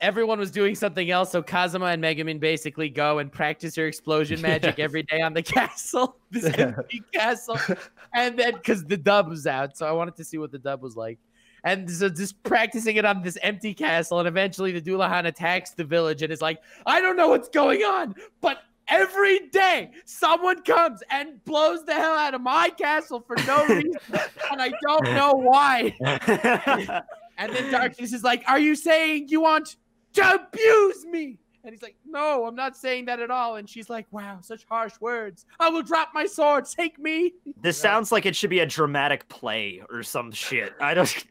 Speaker 3: everyone was doing something else. So Kazuma and Megumin basically go and practice their explosion magic
Speaker 1: Yes.
Speaker 3: every day on the castle, this empty castle, and then because the dub was out, so I wanted to see what the dub was like. And so just practicing it on this empty castle, and eventually the Doulahan attacks the village and is like, I don't know what's going on, but every day someone comes and blows the hell out of my castle for no reason, and I don't know why. And then Darkness is like, are you saying you want to abuse me? And he's like, no, I'm not saying that at all. And she's like, wow, such harsh words. I will drop my sword. Take me.
Speaker 2: This sounds like it should be a dramatic play or some shit. I don't.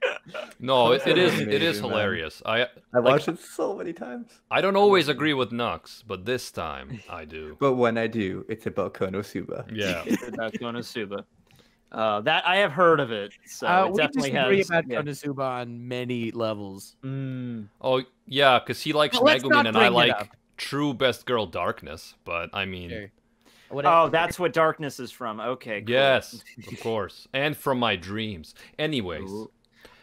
Speaker 1: No, it is
Speaker 4: Amazing, man.
Speaker 1: hilarious.
Speaker 4: I watched it so many times.
Speaker 1: I don't always agree with Nux, but this time I do.
Speaker 4: But when I do, it's about Konosuba.
Speaker 1: Yeah.
Speaker 2: That's Konosuba. That I have heard of it. So it
Speaker 3: We
Speaker 2: definitely
Speaker 3: disagree
Speaker 2: has.
Speaker 3: about
Speaker 2: Yeah.
Speaker 3: Konosuba on many levels.
Speaker 1: Oh, yeah, because he likes
Speaker 3: But let's
Speaker 1: Megumin
Speaker 3: not
Speaker 1: and I
Speaker 3: bring it
Speaker 1: like
Speaker 3: up.
Speaker 1: true best girl Darkness. But I mean,
Speaker 3: Sure.
Speaker 2: Oh, that's what Darkness is from. Okay. Cool.
Speaker 1: yes, of course. And from my dreams. Anyways.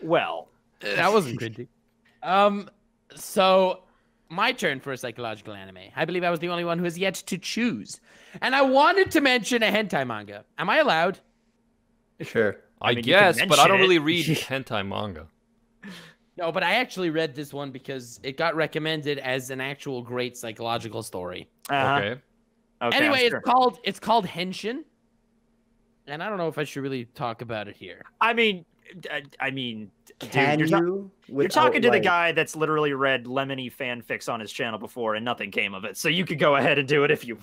Speaker 2: Well,
Speaker 3: That wasn't cringy. So my turn for a psychological anime. I believe I was the only one who has yet to choose. And I wanted to mention a hentai manga. Am I allowed?
Speaker 4: Sure.
Speaker 1: I
Speaker 2: mean, you can
Speaker 1: guess, but I don't
Speaker 2: mention
Speaker 1: really
Speaker 2: it.
Speaker 1: read hentai manga.
Speaker 3: No, but I actually read this one because it got recommended as an actual great psychological story.
Speaker 1: Okay.
Speaker 2: Okay,
Speaker 3: Anyway,
Speaker 2: I'm sure.
Speaker 3: it's called Henshin. And I don't know if I should really talk about it here.
Speaker 2: I mean, dude,
Speaker 4: Can
Speaker 2: you're,
Speaker 4: you?
Speaker 2: you're talking to the
Speaker 4: like-
Speaker 2: guy that's literally read Lemony fanfics on his channel before, and nothing came of it. So you could go ahead and do it if you.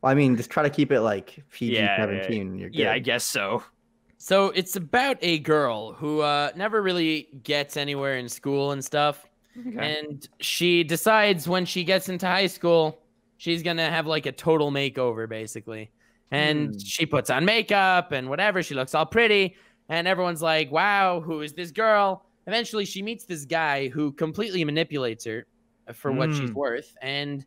Speaker 4: I mean, just try to keep it like PG
Speaker 2: Yeah,
Speaker 4: 17. You're good.
Speaker 2: Yeah, I guess so.
Speaker 3: So it's about a girl who never really gets anywhere in school and stuff.
Speaker 2: Okay.
Speaker 3: And she decides when she gets into high school, she's going to have like a total makeover, basically. And she puts on makeup and whatever. She looks all pretty. And everyone's like, wow, who is this girl? Eventually, she meets this guy who completely manipulates her for what she's worth and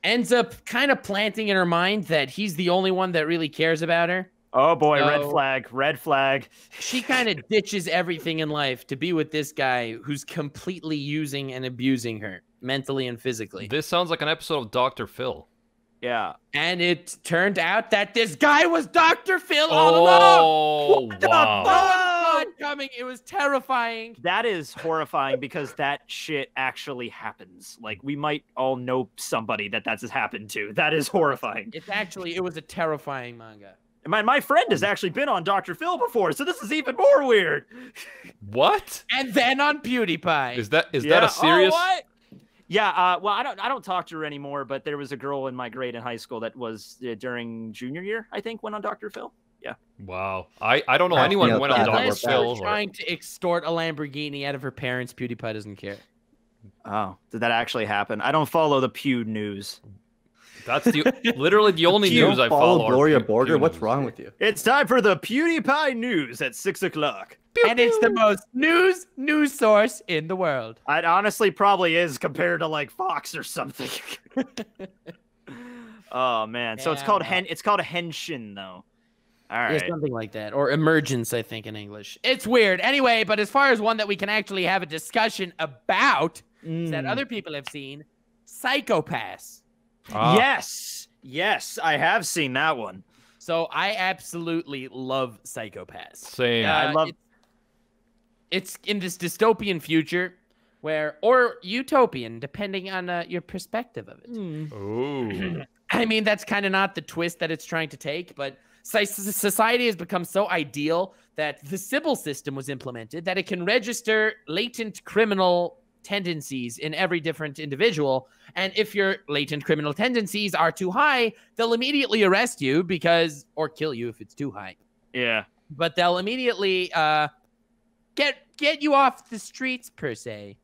Speaker 3: ends up kind of planting in her mind that he's the only one that really cares about her.
Speaker 2: Oh boy, red
Speaker 3: So-
Speaker 2: flag, red flag.
Speaker 3: She kind of ditches everything in life to be with this guy who's completely using and abusing her mentally and physically.
Speaker 1: This sounds like an episode of Dr. Phil.
Speaker 2: Yeah.
Speaker 3: And it turned out that this guy was Dr. Phil all along.
Speaker 1: Oh,
Speaker 3: No
Speaker 1: wow.
Speaker 3: one saw it coming. It was terrifying.
Speaker 2: That is horrifying because that shit actually happens. Like, we might all know somebody that's happened to. That is horrifying.
Speaker 3: It was a terrifying manga.
Speaker 2: My friend has actually been on Dr. Phil before, so this is even more weird.
Speaker 1: What?
Speaker 3: And then on PewDiePie.
Speaker 1: Is that
Speaker 2: Yeah.
Speaker 1: a serious?
Speaker 2: Oh, what? Yeah, well, I don't talk to her anymore, but there was a girl in my grade in high school that was during junior year, I think, went on Dr. Phil. Yeah.
Speaker 1: Wow. I don't know
Speaker 4: Yeah,
Speaker 1: anyone
Speaker 4: yeah,
Speaker 1: who went on
Speaker 4: yeah,
Speaker 1: Dr.
Speaker 3: Unless
Speaker 4: we're
Speaker 3: you're
Speaker 1: Phil. or-
Speaker 3: trying to extort a Lamborghini out of her parents, PewDiePie doesn't care.
Speaker 2: Oh, did that actually happen? I don't follow the Pew news.
Speaker 1: That's literally the only
Speaker 4: You
Speaker 1: news
Speaker 4: don't
Speaker 1: I
Speaker 4: follow
Speaker 1: follow. are
Speaker 4: Gloria
Speaker 1: Pew
Speaker 4: Borger? What's
Speaker 1: news.
Speaker 4: wrong with you?
Speaker 2: It's time for the PewDiePie news at 6:00.
Speaker 3: And it's the most news source in the world.
Speaker 2: It honestly probably is compared to like Fox or something. Oh man, so it's
Speaker 3: Yeah,
Speaker 2: called
Speaker 3: well.
Speaker 2: it's called Henshin though. All
Speaker 3: Yeah,
Speaker 2: right.
Speaker 3: something like that. Or emergence, I think, in English. It's weird. Anyway, but as far as one that we can actually have a discussion about that other people have seen, Psycho-Pass.
Speaker 1: Ah,
Speaker 2: Yes, I have seen that one.
Speaker 3: So I absolutely love Psycho-Pass.
Speaker 1: Same.
Speaker 2: I love-
Speaker 3: It's in this dystopian future or utopian, depending on your perspective of it.
Speaker 1: Ooh.
Speaker 3: I mean, that's kind of not the twist that it's trying to take, but society has become so ideal that the Sybil system was implemented that it can register latent criminal tendencies in every different individual. And if your latent criminal tendencies are too high, they'll immediately arrest you or kill you if it's too high.
Speaker 2: Yeah.
Speaker 3: But they'll immediately get you off the streets, per se.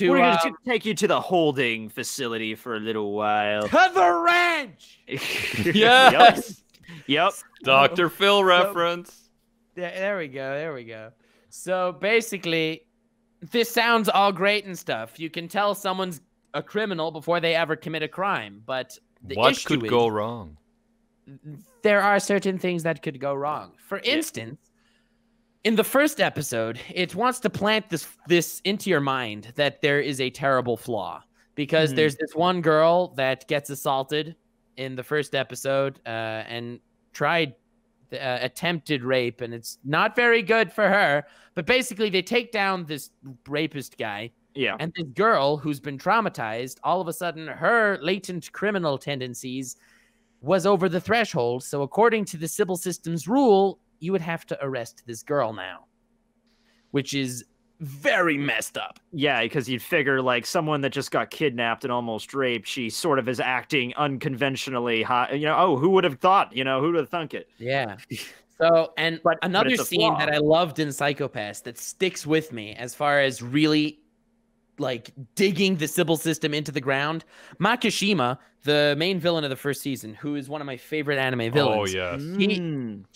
Speaker 2: We're gonna take you to the holding facility for a little while.
Speaker 3: to the ranch.
Speaker 1: Yes.
Speaker 2: Yep.
Speaker 1: Dr. Phil reference.
Speaker 3: There we go. So basically, this sounds all great and stuff. You can tell someone's a criminal before they ever commit a crime, but the
Speaker 1: What
Speaker 3: issue
Speaker 1: could
Speaker 3: is,
Speaker 1: go wrong?
Speaker 3: there are certain things that could go wrong. For instance, in the first episode, it wants to plant this into your mind that there is a terrible flaw because there's this one girl that gets assaulted in the first episode and tried attempted rape, and it's not very good for her. But basically, they take down this rapist guy.
Speaker 2: Yeah.
Speaker 3: And this girl who's been traumatized, all of a sudden, her latent criminal tendencies was over the threshold. So according to the Sybil system's rule, you would have to arrest this girl now, which is very messed up.
Speaker 2: Yeah, because you'd figure like someone that just got kidnapped and almost raped, she sort of is acting unconventionally high. Oh, who would have thought? Who would have thunk it?
Speaker 3: Yeah. So, and
Speaker 2: But
Speaker 3: another
Speaker 2: it's a
Speaker 3: scene
Speaker 2: flaw.
Speaker 3: that I loved in Psycho-Pass that sticks with me as far as really like digging the Sybil system into the ground. Makishima, the main villain of the first season, who is one of my favorite anime villains.
Speaker 1: Oh, yes.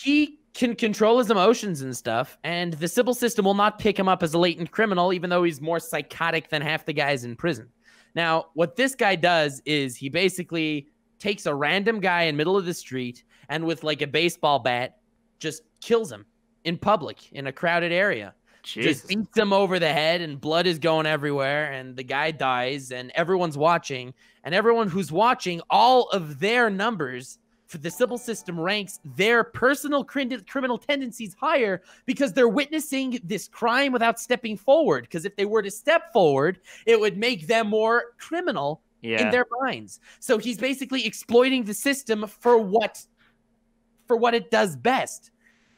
Speaker 3: He can control his emotions and stuff, and the Sybil system will not pick him up as a latent criminal, even though he's more psychotic than half the guys in prison. Now, what this guy does is he basically takes a random guy in middle of the street and with like a baseball bat just kills him in public in a crowded area.
Speaker 2: Jesus.
Speaker 3: Just beats him over the head and blood is going everywhere and the guy dies and everyone's watching, and everyone who's watching, all of their numbers for the Sybil system ranks their personal criminal tendencies higher because they're witnessing this crime without stepping forward. Because if they were to step forward, it would make them more criminal in their minds. So he's basically exploiting the system for what it does best.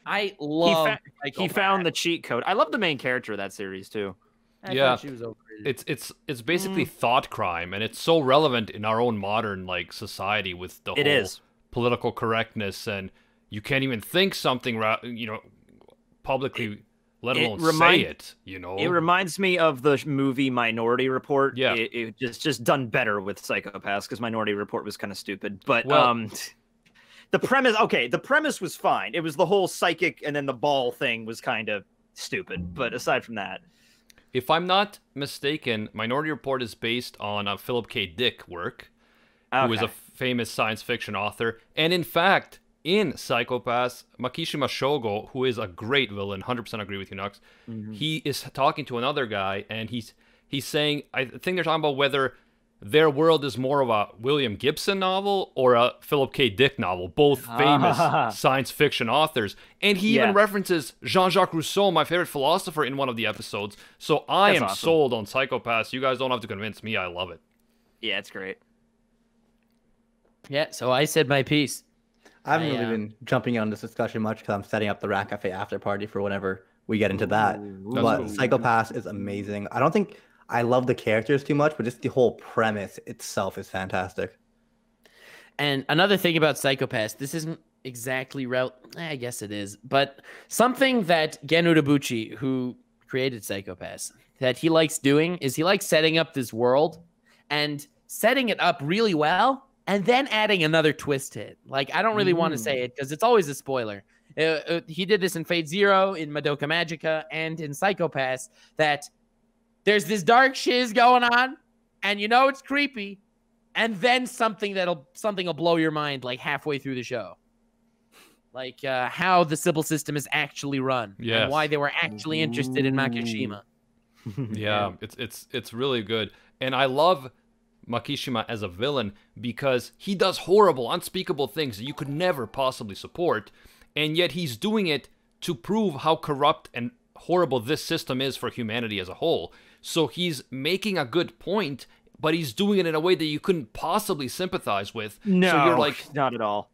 Speaker 3: I love.
Speaker 2: He found the cheat code. I love the main character of that series too.
Speaker 3: I
Speaker 1: Yeah.
Speaker 3: thought she was overrated.
Speaker 1: It's basically thought crime, and it's so relevant in our own modern like society with the
Speaker 2: It
Speaker 1: whole
Speaker 2: is.
Speaker 1: political correctness, and you can't even think something publicly, let alone say it.
Speaker 2: It reminds me of the movie Minority Report.
Speaker 1: Yeah.
Speaker 2: It just done better with Psycho-Pass because Minority Report was kind of stupid. But
Speaker 1: Well-
Speaker 2: the premise was fine. It was the whole psychic and then the ball thing was kind of stupid. But aside from that,
Speaker 1: If I'm not mistaken, Minority Report is based on a Philip K. Dick work, who is a
Speaker 2: Okay.
Speaker 1: famous science fiction author. And in fact, in Psycho-Pass, Makishima Shogo, who is a great villain, 100% agree with you, Nux, he is talking to another guy, and he's saying, I think they're talking about whether their world is more of a William Gibson novel or a Philip K. Dick novel, both famous science fiction authors. And he even
Speaker 2: Yeah.
Speaker 1: references Jean-Jacques Rousseau, my favorite philosopher, in one of the episodes. So I
Speaker 2: That's
Speaker 1: am
Speaker 2: awesome.
Speaker 1: sold on Psycho-Pass. You guys don't have to convince me. I love it.
Speaker 2: yeah, it's great.
Speaker 3: Yeah, so I said my piece.
Speaker 4: I haven't
Speaker 3: I,
Speaker 4: really been jumping on this discussion much because I'm setting up the Rat Cafe after party for whenever we get into that. But
Speaker 1: cool.
Speaker 4: Psycho-Pass is amazing. I don't think I love the characters too much, but just the whole premise itself is fantastic.
Speaker 3: And another thing about Psycho-Pass, this isn't exactly I guess it is, but something that Gen Urobuchi, who created Psycho-Pass, that he likes doing is he likes setting up this world and setting it up really well and then adding another twist to it. Like, I don't really want to say it because it's always a spoiler. He did this in Fate Zero, in Madoka Magica, and in Psycho-Pass, that there's this dark shiz going on, and it's creepy, and then something will blow your mind like halfway through the show. Like how the Sybil system is actually run,
Speaker 1: Yes.
Speaker 3: and why they were actually interested in Makishima.
Speaker 1: Yeah, it's really good. And I love Makishima as a villain because he does horrible, unspeakable things that you could never possibly support, and yet he's doing it to prove how corrupt and horrible this system is for humanity as a whole. So he's making a good point, but he's doing it in a way that you couldn't possibly sympathize with.
Speaker 2: No,
Speaker 1: So you're like,
Speaker 2: not at all.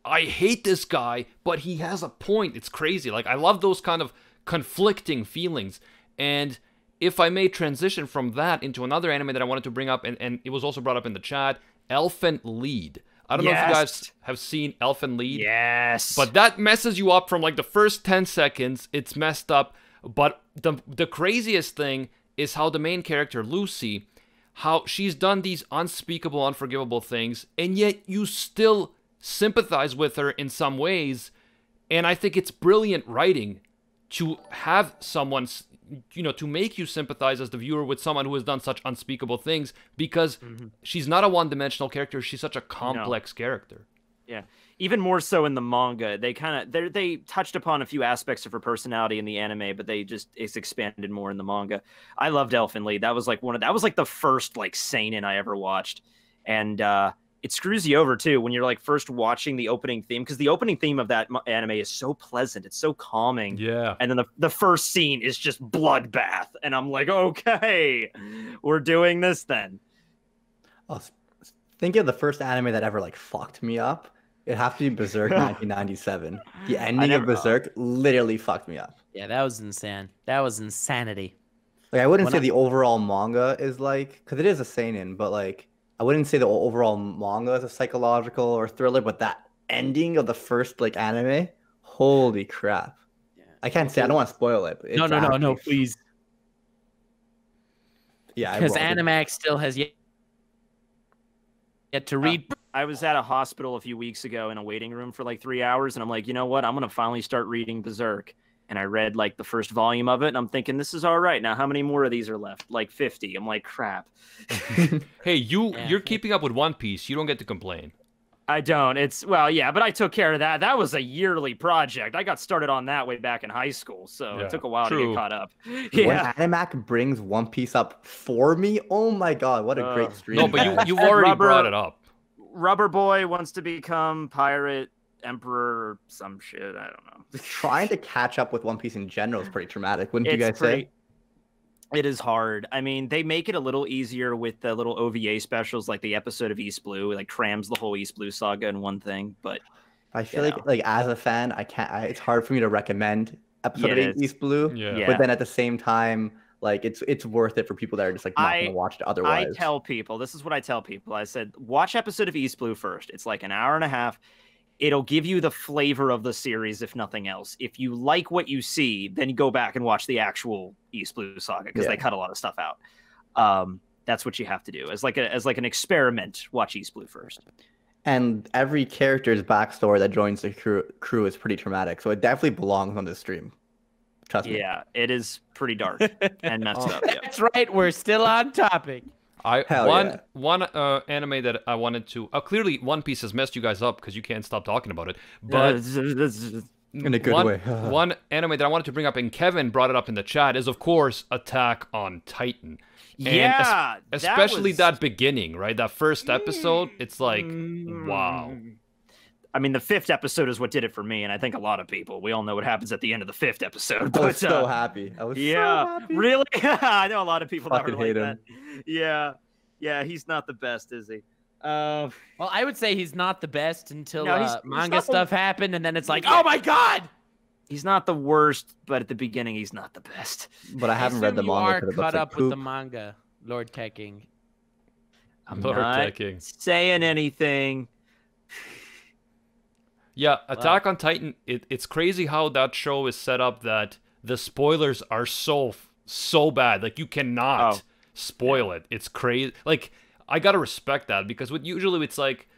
Speaker 1: I hate this guy, but he has a point. It's crazy. Like, I love those kind of conflicting feelings. And if I may transition from that into another anime that I wanted to bring up, and it was also brought up in the chat, Elfen Lied. I don't know if you guys have seen Elfen Lied.
Speaker 2: Yes.
Speaker 1: But that messes you up from like the first 10 seconds. It's messed up. But the craziest thing is how the main character, Lucy, how she's done these unspeakable, unforgivable things, and yet you still sympathize with her in some ways. And I think it's brilliant writing to have someone, to make you sympathize as the viewer with someone who has done such unspeakable things, because she's not a one-dimensional character. She's such a complex character.
Speaker 2: Yeah. Even more so in the manga, they touched upon a few aspects of her personality in the anime, but it's expanded more in the manga. I loved Elfen Lied. That was like the first like seinen I ever watched, and it screws you over too when you're like first watching the opening theme, because the opening theme of that anime is so pleasant, it's so calming.
Speaker 1: Yeah.
Speaker 2: And then the first scene is just bloodbath, and I'm like, okay, we're doing this then.
Speaker 4: Oh, thinking of the first anime that ever like fucked me up It has to be Berserk 1997. The ending of
Speaker 2: never-
Speaker 4: Berserk literally fucked me up.
Speaker 3: Yeah, that was insane. That was insanity.
Speaker 4: Like I wouldn't
Speaker 3: When
Speaker 4: say
Speaker 3: I-
Speaker 4: the overall manga is like, because it is a seinen, but like I wouldn't say the overall manga is a psychological or thriller, but that ending of the first like anime, holy crap!
Speaker 3: Yeah.
Speaker 4: I can't say, I don't want to spoil it. But
Speaker 3: No,
Speaker 4: it's
Speaker 3: no,
Speaker 4: actually-
Speaker 3: please.
Speaker 4: Yeah, I
Speaker 3: Because
Speaker 4: will.
Speaker 3: Animax still has yet to read.
Speaker 2: I was at a hospital a few weeks ago in a waiting room for like 3 hours, and I'm like, you know what? I'm gonna finally start reading Berserk. And I read like the first volume of it, and I'm thinking, this is all right. Now, how many more of these are left? Like 50. I'm like, crap.
Speaker 1: Hey,
Speaker 3: Yeah.
Speaker 1: you're keeping up with One Piece. You don't get to complain.
Speaker 2: I don't. It's well, yeah, but I took care of that. That was a yearly project. I got started on that way back in high school, so
Speaker 1: Yeah,
Speaker 2: it took a while to
Speaker 1: true.
Speaker 2: get caught up.
Speaker 4: When
Speaker 2: Yeah.
Speaker 4: Animac brings One Piece up for me, oh my god, what a great stream!
Speaker 1: No, but
Speaker 4: man.
Speaker 1: you've already
Speaker 2: Rubber-
Speaker 1: brought it up.
Speaker 2: Rubber Boy wants to become pirate emperor or some shit. I don't know.
Speaker 4: Trying to catch up with One Piece in general is pretty traumatic, wouldn't you guys say?
Speaker 2: It is hard. I mean, they make it a little easier with the little OVA specials, like the episode of East Blue, like crams the whole East Blue saga in one thing. But
Speaker 4: I feel
Speaker 2: you
Speaker 4: like as a fan, I can't. It's hard for me to recommend episode
Speaker 2: Yeah,
Speaker 4: of
Speaker 2: it is.
Speaker 4: East Blue.
Speaker 1: Yeah.
Speaker 2: Yeah.
Speaker 4: But then at the same time, like it's worth it for people that are just like not gonna watch it otherwise.
Speaker 2: I tell people, this is what I tell people. I said, watch episode of East Blue first. It's like an hour and a half. It'll give you the flavor of the series, if nothing else. If you like what you see, then you go back and watch the actual East Blue saga because
Speaker 4: Yeah.
Speaker 2: they cut a lot of stuff out. That's what you have to do as like an experiment. Watch East Blue first.
Speaker 4: And every character's backstory that joins the crew is pretty traumatic, so it definitely belongs on this stream. Trust me.
Speaker 2: Yeah, it is pretty dark and messed up. Yeah.
Speaker 3: That's right. We're still on topic.
Speaker 4: Hell yeah.
Speaker 1: One anime that I wanted to clearly One Piece has messed you guys up because you can't stop talking about it. But
Speaker 4: In a good
Speaker 1: one,
Speaker 4: way.
Speaker 1: one anime that I wanted to bring up, and Kevin brought it up in the chat, is of course Attack on Titan. And
Speaker 2: Yeah,
Speaker 1: especially
Speaker 2: was-
Speaker 1: that beginning, right? That first episode, it's like, wow.
Speaker 2: I mean, the 5th episode is what did it for me, and I think a lot of people. We all know what happens at the end of the 5th episode.
Speaker 4: I was
Speaker 2: But,
Speaker 4: so happy. I was so
Speaker 2: yeah,
Speaker 4: happy.
Speaker 2: really? I know a lot of people that
Speaker 4: Fucking
Speaker 2: were like
Speaker 4: hate
Speaker 2: that.
Speaker 4: him.
Speaker 2: Yeah, he's not the best, is he?
Speaker 3: Well, I would say he's not the best until
Speaker 2: No, he's
Speaker 3: manga
Speaker 2: not the-
Speaker 3: stuff happened, and then it's like, oh my god!
Speaker 2: He's not the worst, but at the beginning, he's not the best.
Speaker 4: But I haven't read the
Speaker 3: assume you
Speaker 4: manga
Speaker 3: are
Speaker 4: because it
Speaker 3: caught
Speaker 4: looks like
Speaker 3: up with the
Speaker 4: poop.
Speaker 3: manga, Lord Tekking.
Speaker 2: I'm
Speaker 1: Lord
Speaker 2: not
Speaker 1: Tekking.
Speaker 2: saying anything.
Speaker 1: Yeah, Attack on Titan, it's crazy how that show is set up that the spoilers are so bad. Like, you cannot
Speaker 2: Oh.
Speaker 1: spoil it. It's crazy. Like, I gotta respect that because usually it's like,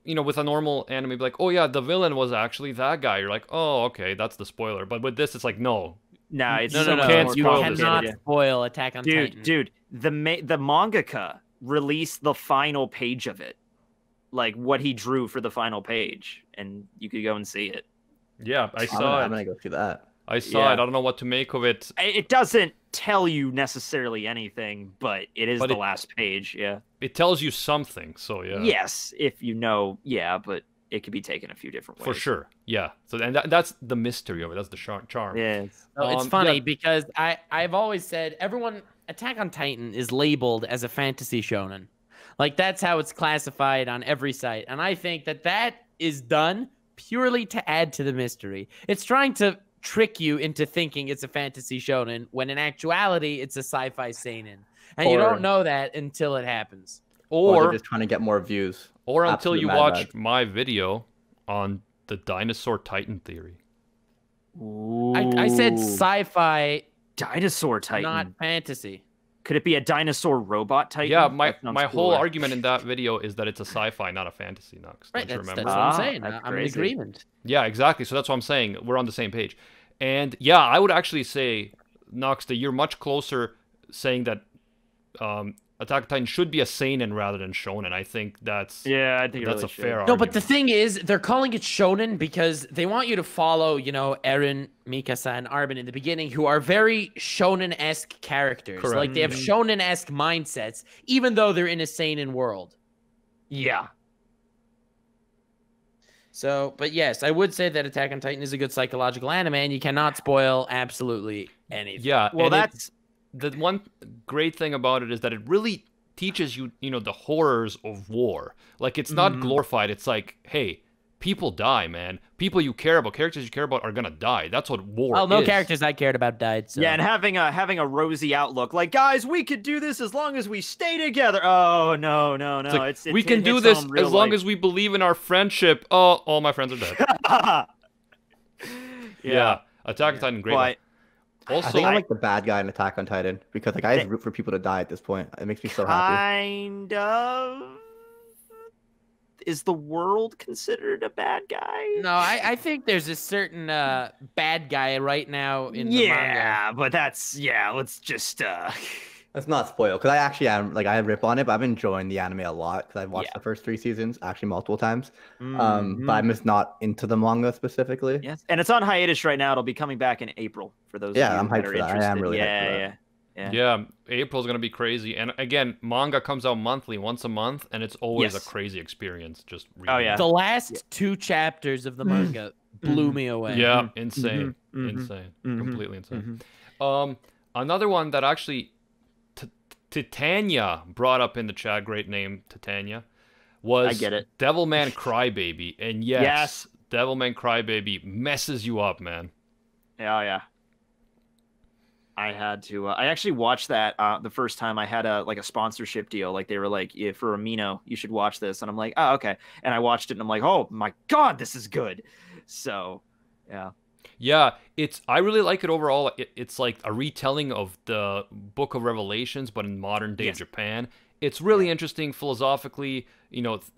Speaker 1: you know, with a normal anime, be like, oh yeah, the villain was actually that guy. You're like, oh, okay, that's the spoiler. But with this, it's like, no.
Speaker 2: Nah, it's
Speaker 3: No,
Speaker 2: so
Speaker 3: no, no.
Speaker 2: much
Speaker 1: can't
Speaker 2: more
Speaker 3: You
Speaker 1: spoil this.
Speaker 3: cannot
Speaker 2: complicated.
Speaker 3: spoil Attack on Titan.
Speaker 2: Dude, the mangaka released the final page of it, like what he drew for the final page, and you could go and see it.
Speaker 1: Yeah, I
Speaker 4: I'm
Speaker 1: saw
Speaker 4: gonna,
Speaker 1: it.
Speaker 4: I'm gonna go through that.
Speaker 1: I saw
Speaker 2: Yeah.
Speaker 1: it. I don't know what to make of it.
Speaker 2: It doesn't tell you necessarily anything, but it is
Speaker 1: But
Speaker 2: the
Speaker 1: it-
Speaker 2: last page. Yeah.
Speaker 1: It tells you something. So yeah.
Speaker 2: Yes, if you know. Yeah, but it could be taken a few different ways.
Speaker 1: For sure. Yeah. So and that's the mystery of it. That's the charm.
Speaker 2: Yeah.
Speaker 3: No, it's
Speaker 1: Um,
Speaker 3: funny
Speaker 1: yeah.
Speaker 3: because I've always said Attack on Titan is labeled as a fantasy shonen. Like that's how it's classified on every site. And I think that is done purely to add to the mystery. It's trying to trick you into thinking it's a fantasy shonen when in actuality it's a sci-fi seinen. And you
Speaker 4: Or-
Speaker 3: don't know that until it happens.
Speaker 4: Or
Speaker 1: Or
Speaker 4: they're just trying to get more views.
Speaker 1: or until
Speaker 4: Absolute
Speaker 1: you
Speaker 4: mad
Speaker 1: watch
Speaker 4: bad.
Speaker 1: my video on the dinosaur titan theory.
Speaker 3: I said sci-fi,
Speaker 2: Dinosaur Titan.
Speaker 3: not fantasy.
Speaker 2: Could it be a dinosaur robot Titan?
Speaker 1: Yeah, my
Speaker 2: That sounds
Speaker 1: whole
Speaker 2: cooler.
Speaker 1: argument in that video is that it's a sci-fi, not a fantasy, Nux.
Speaker 3: Right,
Speaker 1: Don't you
Speaker 3: that's
Speaker 1: remember?
Speaker 3: what I'm
Speaker 2: Ah,
Speaker 3: saying.
Speaker 2: that's
Speaker 3: I'm in
Speaker 2: crazy.
Speaker 3: agreement.
Speaker 1: Yeah, exactly. So that's what I'm saying. We're on the same page. And yeah, I would actually say, Nox, that you're much closer saying that Attack on Titan should be a seinen rather than shonen. I think that's
Speaker 2: Yeah, I think it
Speaker 1: that's
Speaker 2: really
Speaker 1: a
Speaker 2: should.
Speaker 1: fair
Speaker 3: No,
Speaker 1: argument.
Speaker 3: but the thing is, they're calling it shonen because they want you to follow, Eren, Mikasa, and Armin in the beginning, who are very shonen-esque characters.
Speaker 1: Correct.
Speaker 3: Like, they have shonen-esque mindsets, even though they're in a seinen world.
Speaker 2: Yeah.
Speaker 3: So, but yes, I would say that Attack on Titan is a good psychological anime, and you cannot spoil absolutely anything.
Speaker 1: Yeah,
Speaker 2: Well,
Speaker 1: and
Speaker 2: that's
Speaker 1: the one great thing about it is that it really teaches you, the horrors of war. Like, it's not glorified. It's like, hey, people die, man. People you care about, characters you care about, are gonna die. That's what war
Speaker 3: Well, no
Speaker 1: is.
Speaker 3: characters I cared about died. So.
Speaker 2: Yeah, and having a rosy outlook, like guys, we could do this as long as we stay together. Oh no, no, no!
Speaker 1: It's like, we can do this as long as we believe in our friendship. Oh, all my friends are dead. Yeah, Attack on Titan, great one. Also,
Speaker 4: I think I'm like the bad guy in Attack on Titan because like I just root for people to die at this point. It makes me so happy.
Speaker 2: Kind of. Is the world considered a bad guy?
Speaker 3: No, I think there's a certain bad guy right now in the manga.
Speaker 2: Yeah, but let's just
Speaker 4: Let's not spoil because I actually am like I rip on it, but I've been enjoying the anime a lot because I've watched the first 3 seasons actually multiple times. But I'm just not into the manga specifically.
Speaker 2: Yes, and it's on hiatus right now. It'll be coming back in April for those.
Speaker 4: Yeah,
Speaker 2: of you
Speaker 4: I'm hyped
Speaker 2: that are
Speaker 4: for that. I
Speaker 2: interested.
Speaker 4: am really hyped for that.
Speaker 1: yeah, April's gonna be crazy. And again, manga comes out monthly, once a month, and it's always a crazy experience. Just reading.
Speaker 2: Oh, yeah.
Speaker 3: The last 2 chapters of the manga blew me away.
Speaker 1: Yeah, insane, insane, completely insane. Another one that actually Titania brought up in the chat, great name, Titania, was
Speaker 2: I get it.
Speaker 1: Devilman Crybaby. And yes, Devilman Crybaby messes you up, man.
Speaker 2: Yeah, yeah. I had to. I actually watched that the first time. I had a sponsorship deal. Like they were like, yeah, for Amino, you should watch this, and I'm like, oh, okay. And I watched it, and I'm like, oh my god, this is good. So, yeah.
Speaker 1: Yeah, I really like it overall. It's like a retelling of the Book of Revelations, but in modern day Japan. It's really interesting philosophically,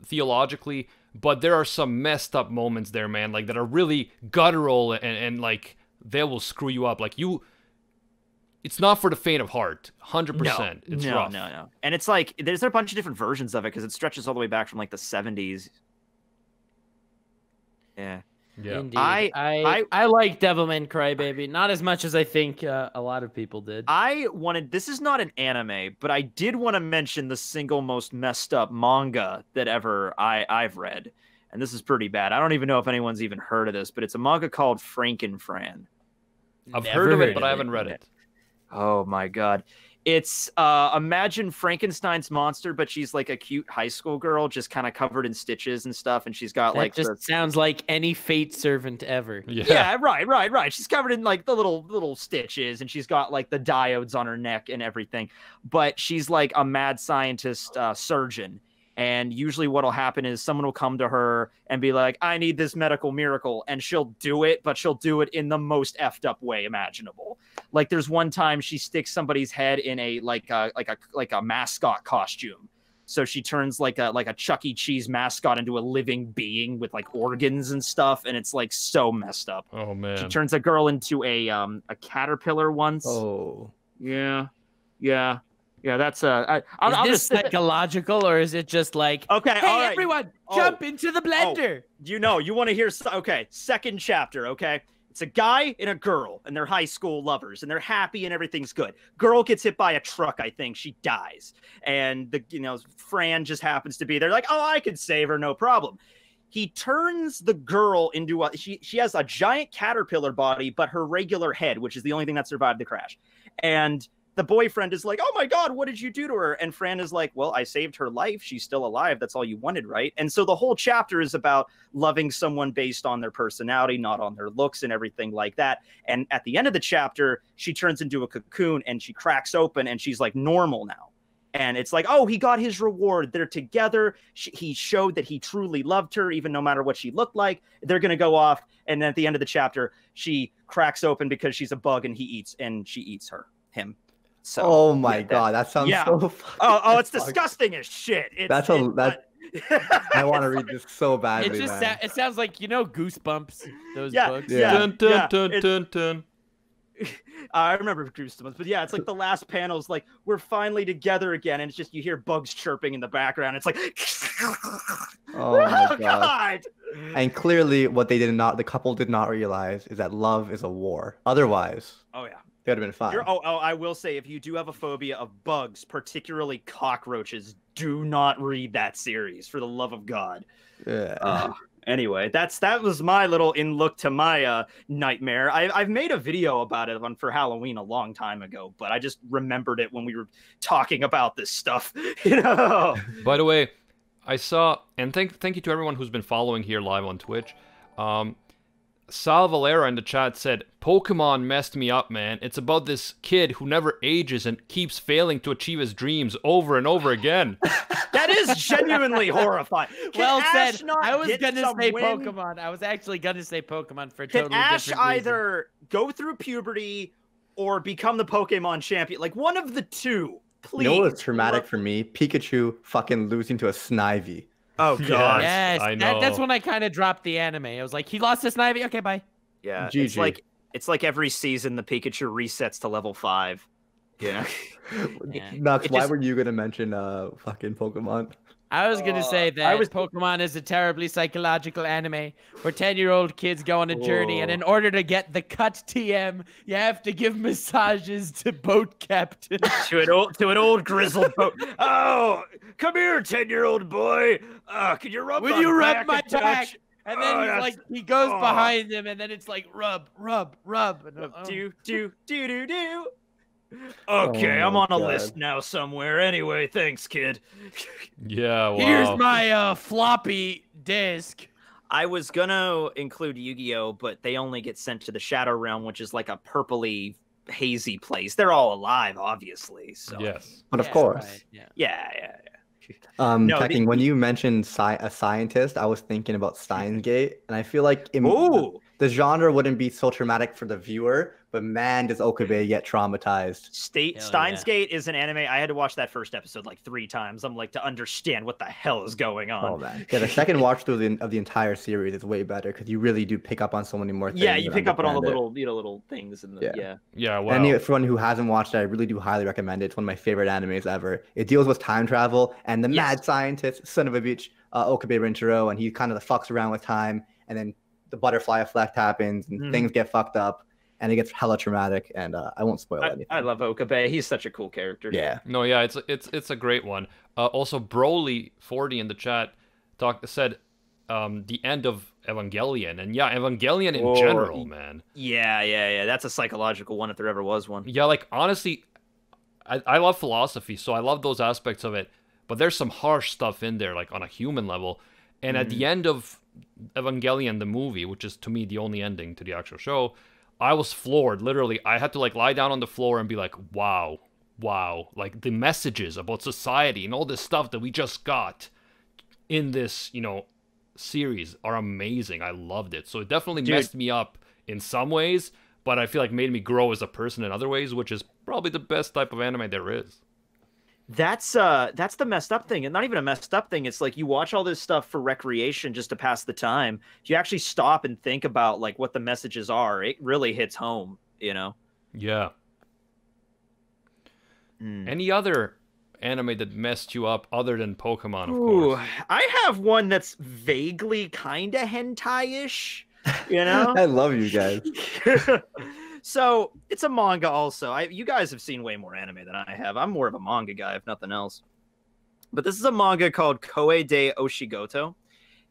Speaker 1: theologically, but there are some messed up moments there, man, like that are really guttural and like they will screw you up. Like it's not for the faint of heart, 100%. It's rough.
Speaker 2: No. And it's like there's a bunch of different versions of it because it stretches all the way back from like the 70s. Yeah.
Speaker 1: Yeah.
Speaker 3: Indeed. I like Devilman Crybaby, not as much as I think a lot of people did.
Speaker 2: This is not an anime, but I did want to mention the single most messed up manga that ever I've read. And this is pretty bad. I don't even know if anyone's even heard of this, but it's a manga called Frankenfran.
Speaker 1: I've heard of it, but I haven't read it.
Speaker 2: Oh my god. It's imagine Frankenstein's monster, but she's like a cute high school girl, just kind of covered in stitches and stuff, and she's got
Speaker 3: that just sounds like any fate servant ever.
Speaker 2: Yeah, right. She's covered in like the little stitches, and she's got like the diodes on her neck and everything. But she's like a mad scientist surgeon. And usually what'll happen is someone will come to her and be like, I need this medical miracle. And she'll do it, but she'll do it in the most effed up way imaginable. Like there's one time she sticks somebody's head in a mascot costume. So she turns like a Chuck E. Cheese mascot into a living being with like organs and stuff. And it's like so messed up.
Speaker 1: Oh, man.
Speaker 2: She turns a girl into a caterpillar once.
Speaker 4: Oh.
Speaker 2: Yeah. Yeah, that's
Speaker 3: Is this psychological or is it just like,
Speaker 2: okay,
Speaker 3: hey,
Speaker 2: all right.
Speaker 3: everyone, jump into the blender?
Speaker 2: You want to hear? Okay, second chapter. Okay, it's a guy and a girl, and they're high school lovers, and they're happy, and everything's good. Girl gets hit by a truck. I think she dies, and Fran just happens to be there. Like, oh, I could save her, no problem. He turns the girl into she has a giant caterpillar body, but her regular head, which is the only thing that survived the crash, and the boyfriend is like, oh my god, what did you do to her? And Fran is like, well, I saved her life. She's still alive. That's all you wanted, right? And so the whole chapter is about loving someone based on their personality, not on their looks and everything like that. And at the end of the chapter, she turns into a cocoon and she cracks open and she's like normal now. And it's like, oh, he got his reward. They're together. He showed that he truly loved her, even no matter what she looked like. They're going to go off. And then at the end of the chapter, she cracks open because she's a bug and she eats him. So,
Speaker 4: oh my god, that sounds so.
Speaker 2: Oh, it's disgusting as shit.
Speaker 4: I want to read this so badly.
Speaker 3: It sounds like Goosebumps. Those books.
Speaker 2: Yeah.
Speaker 1: Dun.
Speaker 2: I remember Goosebumps, but yeah, it's like the last panel is like we're finally together again, and it's just you hear bugs chirping in the background. It's like,
Speaker 4: oh my god. And clearly, what the couple did not realize is that love is a war. Otherwise,
Speaker 2: oh yeah.
Speaker 4: It would have been fine.
Speaker 2: I will say, if you do have a phobia of bugs, particularly cockroaches, do not read that series, for the love of God.
Speaker 4: Yeah.
Speaker 2: Anyway, that was my little look to my nightmare. I've made a video about it for Halloween a long time ago, but I just remembered it when we were talking about this stuff.
Speaker 1: By the way, I saw, and thank you to everyone who's been following here live on Twitch. Sal Valera in the chat said, Pokemon messed me up, man. It's about this kid who never ages and keeps failing to achieve his dreams over and over again.
Speaker 2: That is genuinely horrifying.
Speaker 3: Well
Speaker 2: Ash
Speaker 3: said.
Speaker 2: not
Speaker 3: I was
Speaker 2: get
Speaker 3: gonna
Speaker 2: some
Speaker 3: say
Speaker 2: win?
Speaker 3: Pokemon. I was actually gonna say Pokemon for a
Speaker 2: Can
Speaker 3: totally
Speaker 2: Ash
Speaker 3: different reason.
Speaker 2: either go through puberty or become the Pokemon champion? Like one of the two. Please.
Speaker 4: You know what was traumatic for me? Pikachu fucking losing to a Snivy.
Speaker 2: Oh god.
Speaker 3: Yes,
Speaker 1: I know.
Speaker 3: that's when I kind of dropped the anime. I was like, he lost to Snivy. Okay, bye.
Speaker 2: Yeah.
Speaker 4: GG.
Speaker 2: It's like every season the Pikachu resets to level 5. Yeah.
Speaker 3: Yeah.
Speaker 4: Nux,
Speaker 2: It
Speaker 4: why
Speaker 2: just-
Speaker 4: were you gonna mention fucking Pokemon?
Speaker 3: I was gonna say that
Speaker 2: was-
Speaker 3: Pokemon is a terribly psychological anime where 10-year-old kids go on a journey, and in order to get the cut TM, you have to give massages to boat captains.
Speaker 2: to an old grizzled Oh, come here, 10-year-old boy. Can you rub
Speaker 3: Will
Speaker 2: my
Speaker 3: you rub
Speaker 2: back
Speaker 3: my
Speaker 2: a touch?
Speaker 3: back? And then
Speaker 2: Oh,
Speaker 3: he's
Speaker 2: that's-
Speaker 3: like, he goes
Speaker 2: oh.
Speaker 3: behind him, and then it's like, rub. And,
Speaker 2: Do. Okay,
Speaker 4: Oh
Speaker 2: I'm
Speaker 4: my
Speaker 2: on a
Speaker 4: God.
Speaker 2: list now somewhere. Anyway, thanks, kid.
Speaker 1: Yeah, wow.
Speaker 3: Here's my floppy disk.
Speaker 2: I was gonna include Yu-Gi-Oh, but they only get sent to the Shadow Realm, which is like a purpley, hazy place. They're all alive, obviously. So
Speaker 1: Yes.
Speaker 4: But of
Speaker 3: Yeah,
Speaker 4: course.
Speaker 3: right, yeah.
Speaker 2: yeah. No,
Speaker 4: Checking, when you mentioned a scientist, I was thinking about Steins Gate, and I feel like
Speaker 2: Ooh,
Speaker 4: the genre wouldn't be so traumatic for the viewer, but man, does Okabe get traumatized.
Speaker 3: Hell
Speaker 2: Steins
Speaker 3: yeah.
Speaker 2: Gate is an anime. I had to watch that first episode like 3 times. I'm like to understand what the hell is going on.
Speaker 4: Oh man, yeah. The second watch through of the entire series is way better because you really do pick up on so many more things.
Speaker 2: Yeah, you
Speaker 4: and
Speaker 2: pick up on all the
Speaker 4: understand it.
Speaker 2: little things in the
Speaker 4: Yeah.
Speaker 2: yeah.
Speaker 1: Yeah, wow.
Speaker 4: And everyone who hasn't watched it, I really do highly recommend it. It's one of my favorite animes ever. It deals with time travel and the
Speaker 2: Yes.
Speaker 4: mad scientist, son of a bitch, Okabe Rinchiro, and he kind of fucks around with time, and then the butterfly effect happens, and
Speaker 2: Mhm.
Speaker 4: things get fucked up, and it gets hella traumatic. And I won't spoil anything.
Speaker 2: I love Okabe. He's such a cool character.
Speaker 4: Yeah.
Speaker 1: No, yeah, it's a great one. Also, Broly40 in the chat said the end of Evangelion, and yeah, Evangelion in
Speaker 2: Oh,
Speaker 1: general, man.
Speaker 2: Yeah. That's a psychological one if there ever was one.
Speaker 1: Yeah, like honestly, I love philosophy, so I love those aspects of it. But there's some harsh stuff in there, like on a human level. And at the end of Evangelion, the movie, which is to me the only ending to the actual show, I was floored. Literally, I had to like lie down on the floor and be like, wow. Like the messages about society and all this stuff that we just got in this, series are amazing. I loved it. So it definitely
Speaker 2: Dude.
Speaker 1: messed me up in some ways, but I feel like made me grow as a person in other ways, which is probably the best type of anime there is.
Speaker 2: That's the messed up thing, and not even a messed up thing. It's like you watch all this stuff for recreation just to pass the time. If you actually stop and think about like what the messages are, it really hits home.
Speaker 1: Yeah.
Speaker 2: Mm.
Speaker 1: Any other anime that messed you up other than Pokemon, of
Speaker 2: Ooh,
Speaker 1: course?
Speaker 2: I have one that's vaguely kind of hentai-ish.
Speaker 4: I love you guys.
Speaker 2: So it's a manga also. You guys have seen way more anime than I have. I'm more of a manga guy, if nothing else. But this is a manga called Koe de Oshigoto,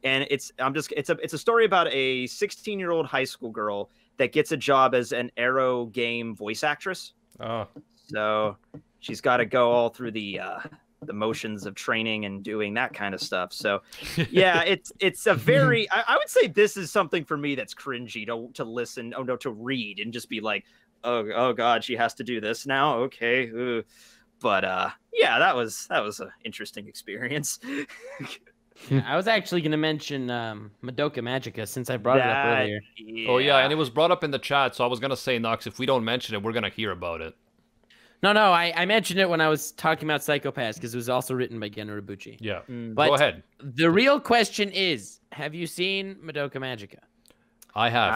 Speaker 2: and it's a story about a 16-year-old high school girl that gets a job as an Aero game voice actress.
Speaker 1: Oh,
Speaker 2: So she's got to go all through the motions of training and doing that kind of stuff. So yeah, it's a very I would say this is something for me that's cringy to listen, to read and just be like, oh god, she has to do this now. Okay. Ugh. But yeah, that was an interesting experience.
Speaker 3: Yeah, I was actually going to mention Madoka Magica since I brought it up earlier.
Speaker 1: Oh yeah, and it was brought up in the chat, so I was gonna say, Nox, if we don't mention it, we're gonna hear about it.
Speaker 3: No, I mentioned it when I was talking about Psycho Pass because it was also written by Gen Urobuchi.
Speaker 1: Yeah.
Speaker 3: But
Speaker 1: Go ahead.
Speaker 3: the real question is, have you seen Madoka Magica?
Speaker 1: I have.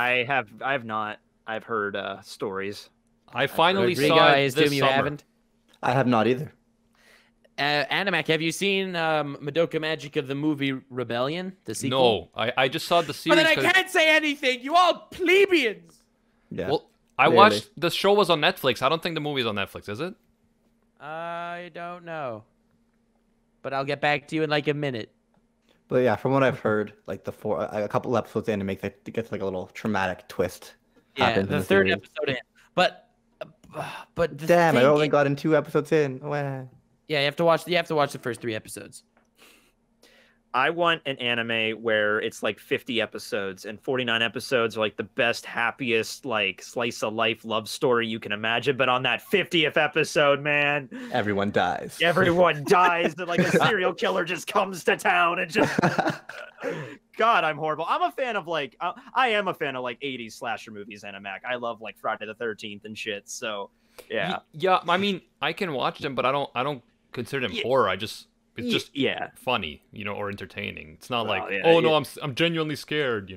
Speaker 2: I have not. I've heard stories.
Speaker 1: I finally
Speaker 3: Rodrigo,
Speaker 1: saw
Speaker 3: I
Speaker 1: it
Speaker 3: assume
Speaker 1: this
Speaker 3: you
Speaker 1: summer.
Speaker 3: haven't.
Speaker 4: I have not either.
Speaker 3: Animac, have you seen Madoka Magica, the movie Rebellion, the sequel?
Speaker 1: No, I just saw the
Speaker 3: But
Speaker 1: series.
Speaker 3: then I
Speaker 1: 'cause-
Speaker 3: can't say anything. You all plebeians.
Speaker 4: Yeah.
Speaker 1: Well, I
Speaker 4: Clearly.
Speaker 1: watched the show was on Netflix. I don't think the movie's on Netflix, is it?
Speaker 3: I don't know. But I'll get back to you in like a minute.
Speaker 4: But yeah, from what I've heard, like a couple episodes in, it gets like a little traumatic twist.
Speaker 3: Yeah,
Speaker 4: happens in
Speaker 3: the third
Speaker 4: series.
Speaker 3: episode in. But the
Speaker 4: Damn, I
Speaker 3: thing
Speaker 4: only
Speaker 3: is-
Speaker 4: got in 2 episodes in. Wah.
Speaker 3: Yeah, you have to watch the first 3 episodes.
Speaker 2: I want an anime where it's like 50 episodes and 49 episodes are like the best, happiest, like slice of life love story you can imagine. But on that 50th episode, man,
Speaker 4: Everyone dies.
Speaker 2: everyone dies and like a serial killer just comes to town and just God, I'm horrible. I'm a fan of like I am a fan of like 80s slasher movies, Animac. I love like Friday the 13th and shit. So yeah.
Speaker 1: Yeah, I mean, I can watch them, but I don't consider them horror. It's just
Speaker 2: yeah.
Speaker 1: funny, or entertaining. It's not like,
Speaker 2: yeah,
Speaker 1: oh no, I'm genuinely scared,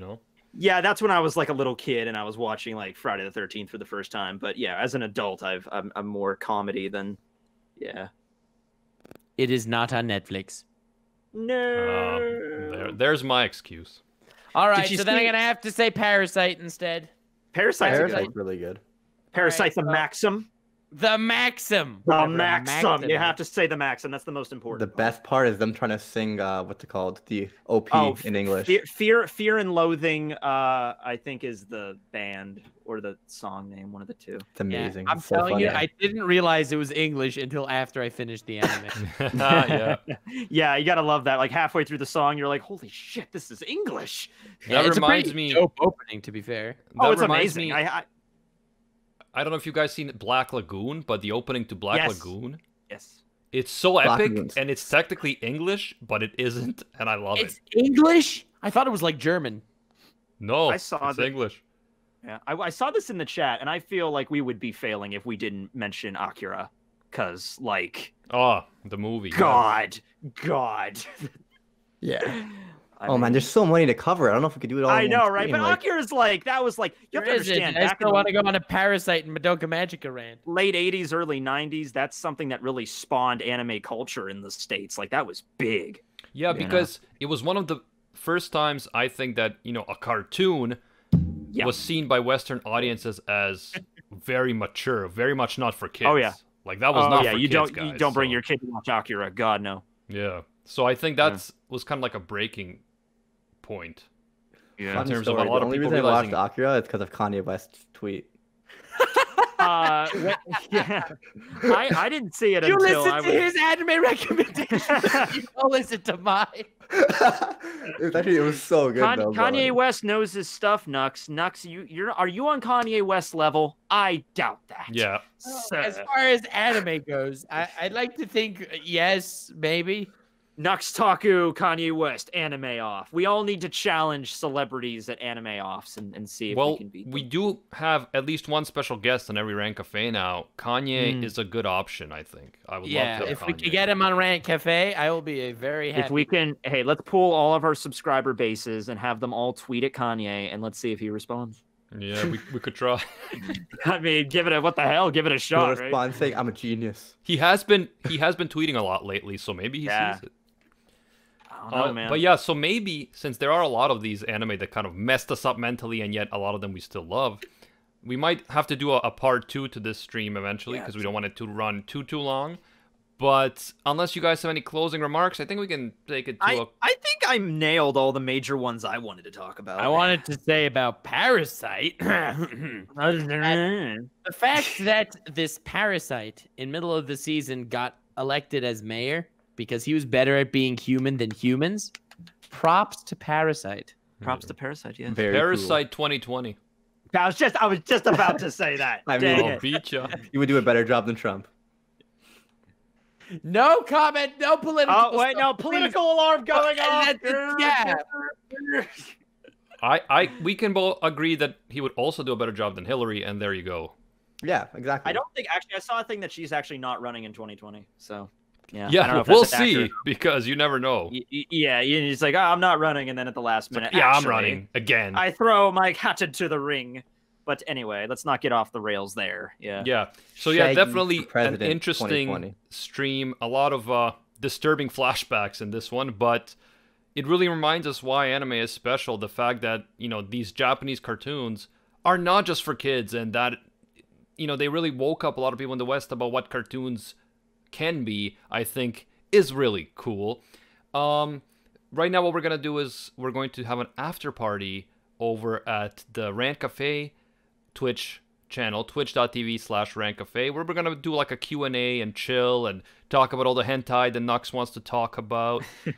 Speaker 2: Yeah, that's when I was like a little kid and I was watching like Friday the 13th for the first time. But yeah, as an adult, I'm more comedy than yeah.
Speaker 3: It is not on Netflix.
Speaker 2: No.
Speaker 1: There's my excuse.
Speaker 3: All right,
Speaker 2: you
Speaker 3: so then I'm
Speaker 2: see-
Speaker 3: gonna have to say Parasite instead.
Speaker 2: Parasite's
Speaker 4: Parasite's really good.
Speaker 2: Parasite the
Speaker 3: Alright, so-
Speaker 2: Maxim.
Speaker 3: The Maxim.
Speaker 2: The
Speaker 3: Whatever,
Speaker 2: Maxim. You have to say the Maxim. That's the most
Speaker 4: The
Speaker 2: important.
Speaker 4: best part is them trying to sing what's it called? The OP in English.
Speaker 2: Fear and Loathing, I think is the band or the song name, one of the two.
Speaker 4: It's amazing.
Speaker 3: Yeah, I'm
Speaker 4: It's so
Speaker 3: telling you,
Speaker 4: funny.
Speaker 3: I didn't realize it was English until after I finished the anime.
Speaker 1: Yeah.
Speaker 2: Yeah, you gotta love that. Like halfway through the song, you're like, "Holy shit, this is English!"
Speaker 1: That
Speaker 3: it's
Speaker 1: reminds
Speaker 3: a
Speaker 1: me.
Speaker 3: pretty dope opening, to be fair.
Speaker 2: Oh,
Speaker 1: that
Speaker 2: it's
Speaker 1: reminds
Speaker 2: amazing.
Speaker 1: me- I don't know if you guys seen Black Lagoon, but the opening to Black
Speaker 2: Yes.
Speaker 1: Lagoon,
Speaker 2: Yes.
Speaker 1: it's so
Speaker 4: Black
Speaker 1: epic,
Speaker 4: Lagoon's-
Speaker 1: and it's technically English, but it isn't, and I love
Speaker 3: It's
Speaker 1: it.
Speaker 3: English? I thought it was like German.
Speaker 1: No,
Speaker 2: I saw
Speaker 1: it's
Speaker 2: that-
Speaker 1: English.
Speaker 2: Yeah, I saw this in the chat, and I feel like we would be failing if we didn't mention Akira, because like,
Speaker 1: Oh, the movie. yeah.
Speaker 2: God.
Speaker 4: Yeah.
Speaker 2: I
Speaker 4: Oh
Speaker 2: mean,
Speaker 4: man, there's so many to cover. I don't know if we could do it all.
Speaker 2: I
Speaker 4: in
Speaker 2: know,
Speaker 4: one
Speaker 2: right?
Speaker 4: stream,
Speaker 2: But
Speaker 4: like-
Speaker 2: Akira's like that was like you have to
Speaker 3: There isn't.
Speaker 2: understand.
Speaker 3: I
Speaker 2: Back in
Speaker 3: still
Speaker 2: the
Speaker 3: want to go on a Parasite and Madoka Magica rant.
Speaker 2: late 80s, early 90s, that's something that really spawned anime culture in the States. Like that was big.
Speaker 1: Yeah,
Speaker 2: know?
Speaker 1: because it was one of the first times I think that a cartoon
Speaker 2: Yeah.
Speaker 1: was seen by Western audiences as very mature, very much not for kids.
Speaker 2: Oh, yeah.
Speaker 1: like that was not
Speaker 2: yeah,
Speaker 1: for
Speaker 2: you
Speaker 1: kids,
Speaker 2: don't
Speaker 1: guys,
Speaker 2: bring
Speaker 1: so-
Speaker 2: your kid to watch Akira. God no.
Speaker 1: Yeah, so I think that's was kind of like a breaking point.
Speaker 2: Yeah.
Speaker 4: Fun
Speaker 1: terms of
Speaker 4: story.
Speaker 1: a lot
Speaker 4: the
Speaker 1: of
Speaker 4: only
Speaker 1: people
Speaker 4: reason I watched
Speaker 1: realizing-
Speaker 4: Akira is because of Kanye West's tweet.
Speaker 2: Yeah. I didn't see it
Speaker 3: You
Speaker 2: until
Speaker 3: listen
Speaker 2: I
Speaker 3: to
Speaker 2: was.
Speaker 3: his anime recommendations. You don't listen to mine.
Speaker 4: it was so good though. bro.
Speaker 2: Kanye West knows his stuff, Nux. Nux, are you on Kanye West level? I doubt that.
Speaker 1: Yeah,
Speaker 3: As far as anime goes, I'd like to think yes, maybe.
Speaker 2: Nux Taku, Kanye West, anime off. We all need to challenge celebrities at anime offs and see if we
Speaker 1: well,
Speaker 2: can beat
Speaker 1: we
Speaker 2: them.
Speaker 1: do have at least one special guest on every Rank Cafe now. Kanye
Speaker 2: Mm.
Speaker 1: is a good option, I think. I would
Speaker 3: Yeah,
Speaker 1: love to have
Speaker 3: if we
Speaker 1: Kanye.
Speaker 3: could get him on Rant Cafe, I will be a very happy.
Speaker 2: If we can, hey, let's pull all of our subscriber bases and have them all tweet at Kanye and let's see if he responds.
Speaker 1: Yeah, we could try.
Speaker 2: I mean, give it a what the hell? Give it a
Speaker 4: He'll
Speaker 2: shot, right?
Speaker 4: respond saying, "I'm a genius."
Speaker 1: He has been tweeting a lot lately, so maybe he
Speaker 2: Yeah.
Speaker 1: sees it.
Speaker 2: I don't know, man.
Speaker 1: But yeah, so maybe since there are a lot of these anime that kind of messed us up mentally, and yet a lot of them we still love, we might have to do a part 2 to this stream eventually because we don't want it to run too long. But unless you guys have any closing remarks, I think we can take it to
Speaker 2: I think I nailed all the major ones I wanted to talk about.
Speaker 3: I wanted to say about Parasite.
Speaker 2: Mm.
Speaker 3: The fact that this Parasite in middle of the season got elected as mayor because he was better at being human than humans. Props to Parasite.
Speaker 2: Props to Parasite, yeah.
Speaker 4: Very cool.
Speaker 1: Parasite 2020.
Speaker 2: I was just about to say that.
Speaker 4: I
Speaker 2: Dang
Speaker 4: mean-
Speaker 1: I'll
Speaker 2: it.
Speaker 1: beat ya.
Speaker 4: You would do a better job than Trump.
Speaker 3: No comment, no political.
Speaker 2: Oh wait,
Speaker 3: stuff,
Speaker 2: no,
Speaker 3: please.
Speaker 2: political alarm going off.
Speaker 3: Yeah.
Speaker 1: We can both agree that he would also do a better job than Hillary, and there you go.
Speaker 4: Yeah, exactly.
Speaker 2: I don't think actually I saw a thing that she's actually not running in 2020. So yeah, I don't
Speaker 1: Yeah,
Speaker 2: know if
Speaker 1: we'll
Speaker 2: that's
Speaker 1: see
Speaker 2: accurate.
Speaker 1: because you never know.
Speaker 2: Yeah, it's like, oh, I'm not running, and then at the last minute,
Speaker 1: Yeah,
Speaker 2: actually,
Speaker 1: I'm running again.
Speaker 2: I throw my hat into the ring. But anyway, let's not get off the rails there. Yeah.
Speaker 1: Yeah. So yeah,
Speaker 4: Shaggy
Speaker 1: definitely
Speaker 4: for
Speaker 1: an
Speaker 4: president
Speaker 1: interesting
Speaker 4: 2020.
Speaker 1: stream. A lot of disturbing flashbacks in this one, but it really reminds us why anime is special. The fact that these Japanese cartoons are not just for kids, and that they really woke up a lot of people in the West about what cartoons can be. I think is really cool. Right now, what we're gonna do is we're going to have an after party over at the Rant Cafe Twitch channel, twitch.tv/rantcafe, where we're gonna do like a Q&A and chill and talk about all the hentai that Nux wants to talk about. So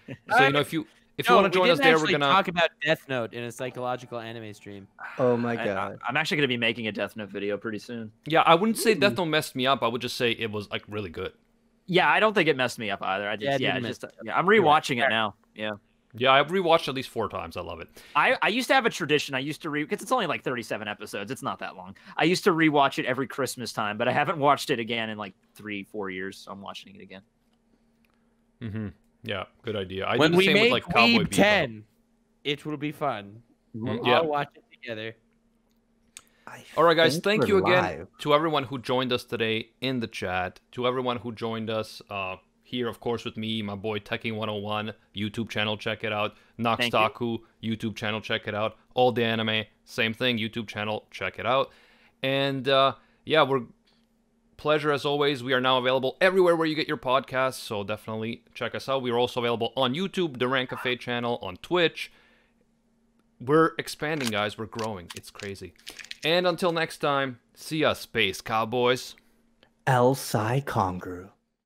Speaker 1: If you want to join us there, we're
Speaker 3: going to
Speaker 1: gonna
Speaker 3: talk about Death Note in a psychological anime stream.
Speaker 4: Oh my god.
Speaker 2: I'm actually going to be making a Death Note video pretty soon.
Speaker 1: Yeah, I wouldn't say Death Note messed me up. I would just say it was like really good.
Speaker 2: Yeah, I don't think it messed me up either. I just, I'm rewatching it now. Yeah.
Speaker 1: Yeah, I've rewatched at least 4 times. I love it.
Speaker 2: I used to have a tradition. I used to because it's only like 37 episodes. It's not that long. I used to rewatch it every Christmas time, but I haven't watched it again in like 3-4 years. So I'm watching it again.
Speaker 1: Mm-hmm. Yeah, good idea. I
Speaker 3: When
Speaker 1: did the
Speaker 3: we
Speaker 1: same
Speaker 3: make
Speaker 1: with like Cowboy
Speaker 3: Weeb
Speaker 1: Bebop.
Speaker 3: 10, it will be fun. We'll
Speaker 1: Yeah.
Speaker 3: all watch it together.
Speaker 1: All right, guys.
Speaker 4: think
Speaker 1: Thank
Speaker 4: we're
Speaker 1: you again
Speaker 4: live.
Speaker 1: to everyone who joined us today in the chat. To everyone who joined us here, of course, with me, my boy Teching 101 YouTube channel. Check it out. Noxtaku YouTube channel. Check it out. All the anime, same thing. YouTube channel. Check it out. And yeah, we're pleasure as always. We are now available everywhere where you get your podcasts. So definitely check us out. We are also available on YouTube, the Rant Cafe channel, on Twitch. We're expanding, guys. We're growing. It's crazy. And until next time, see ya, Space Cowboys.
Speaker 4: El Sai Congru.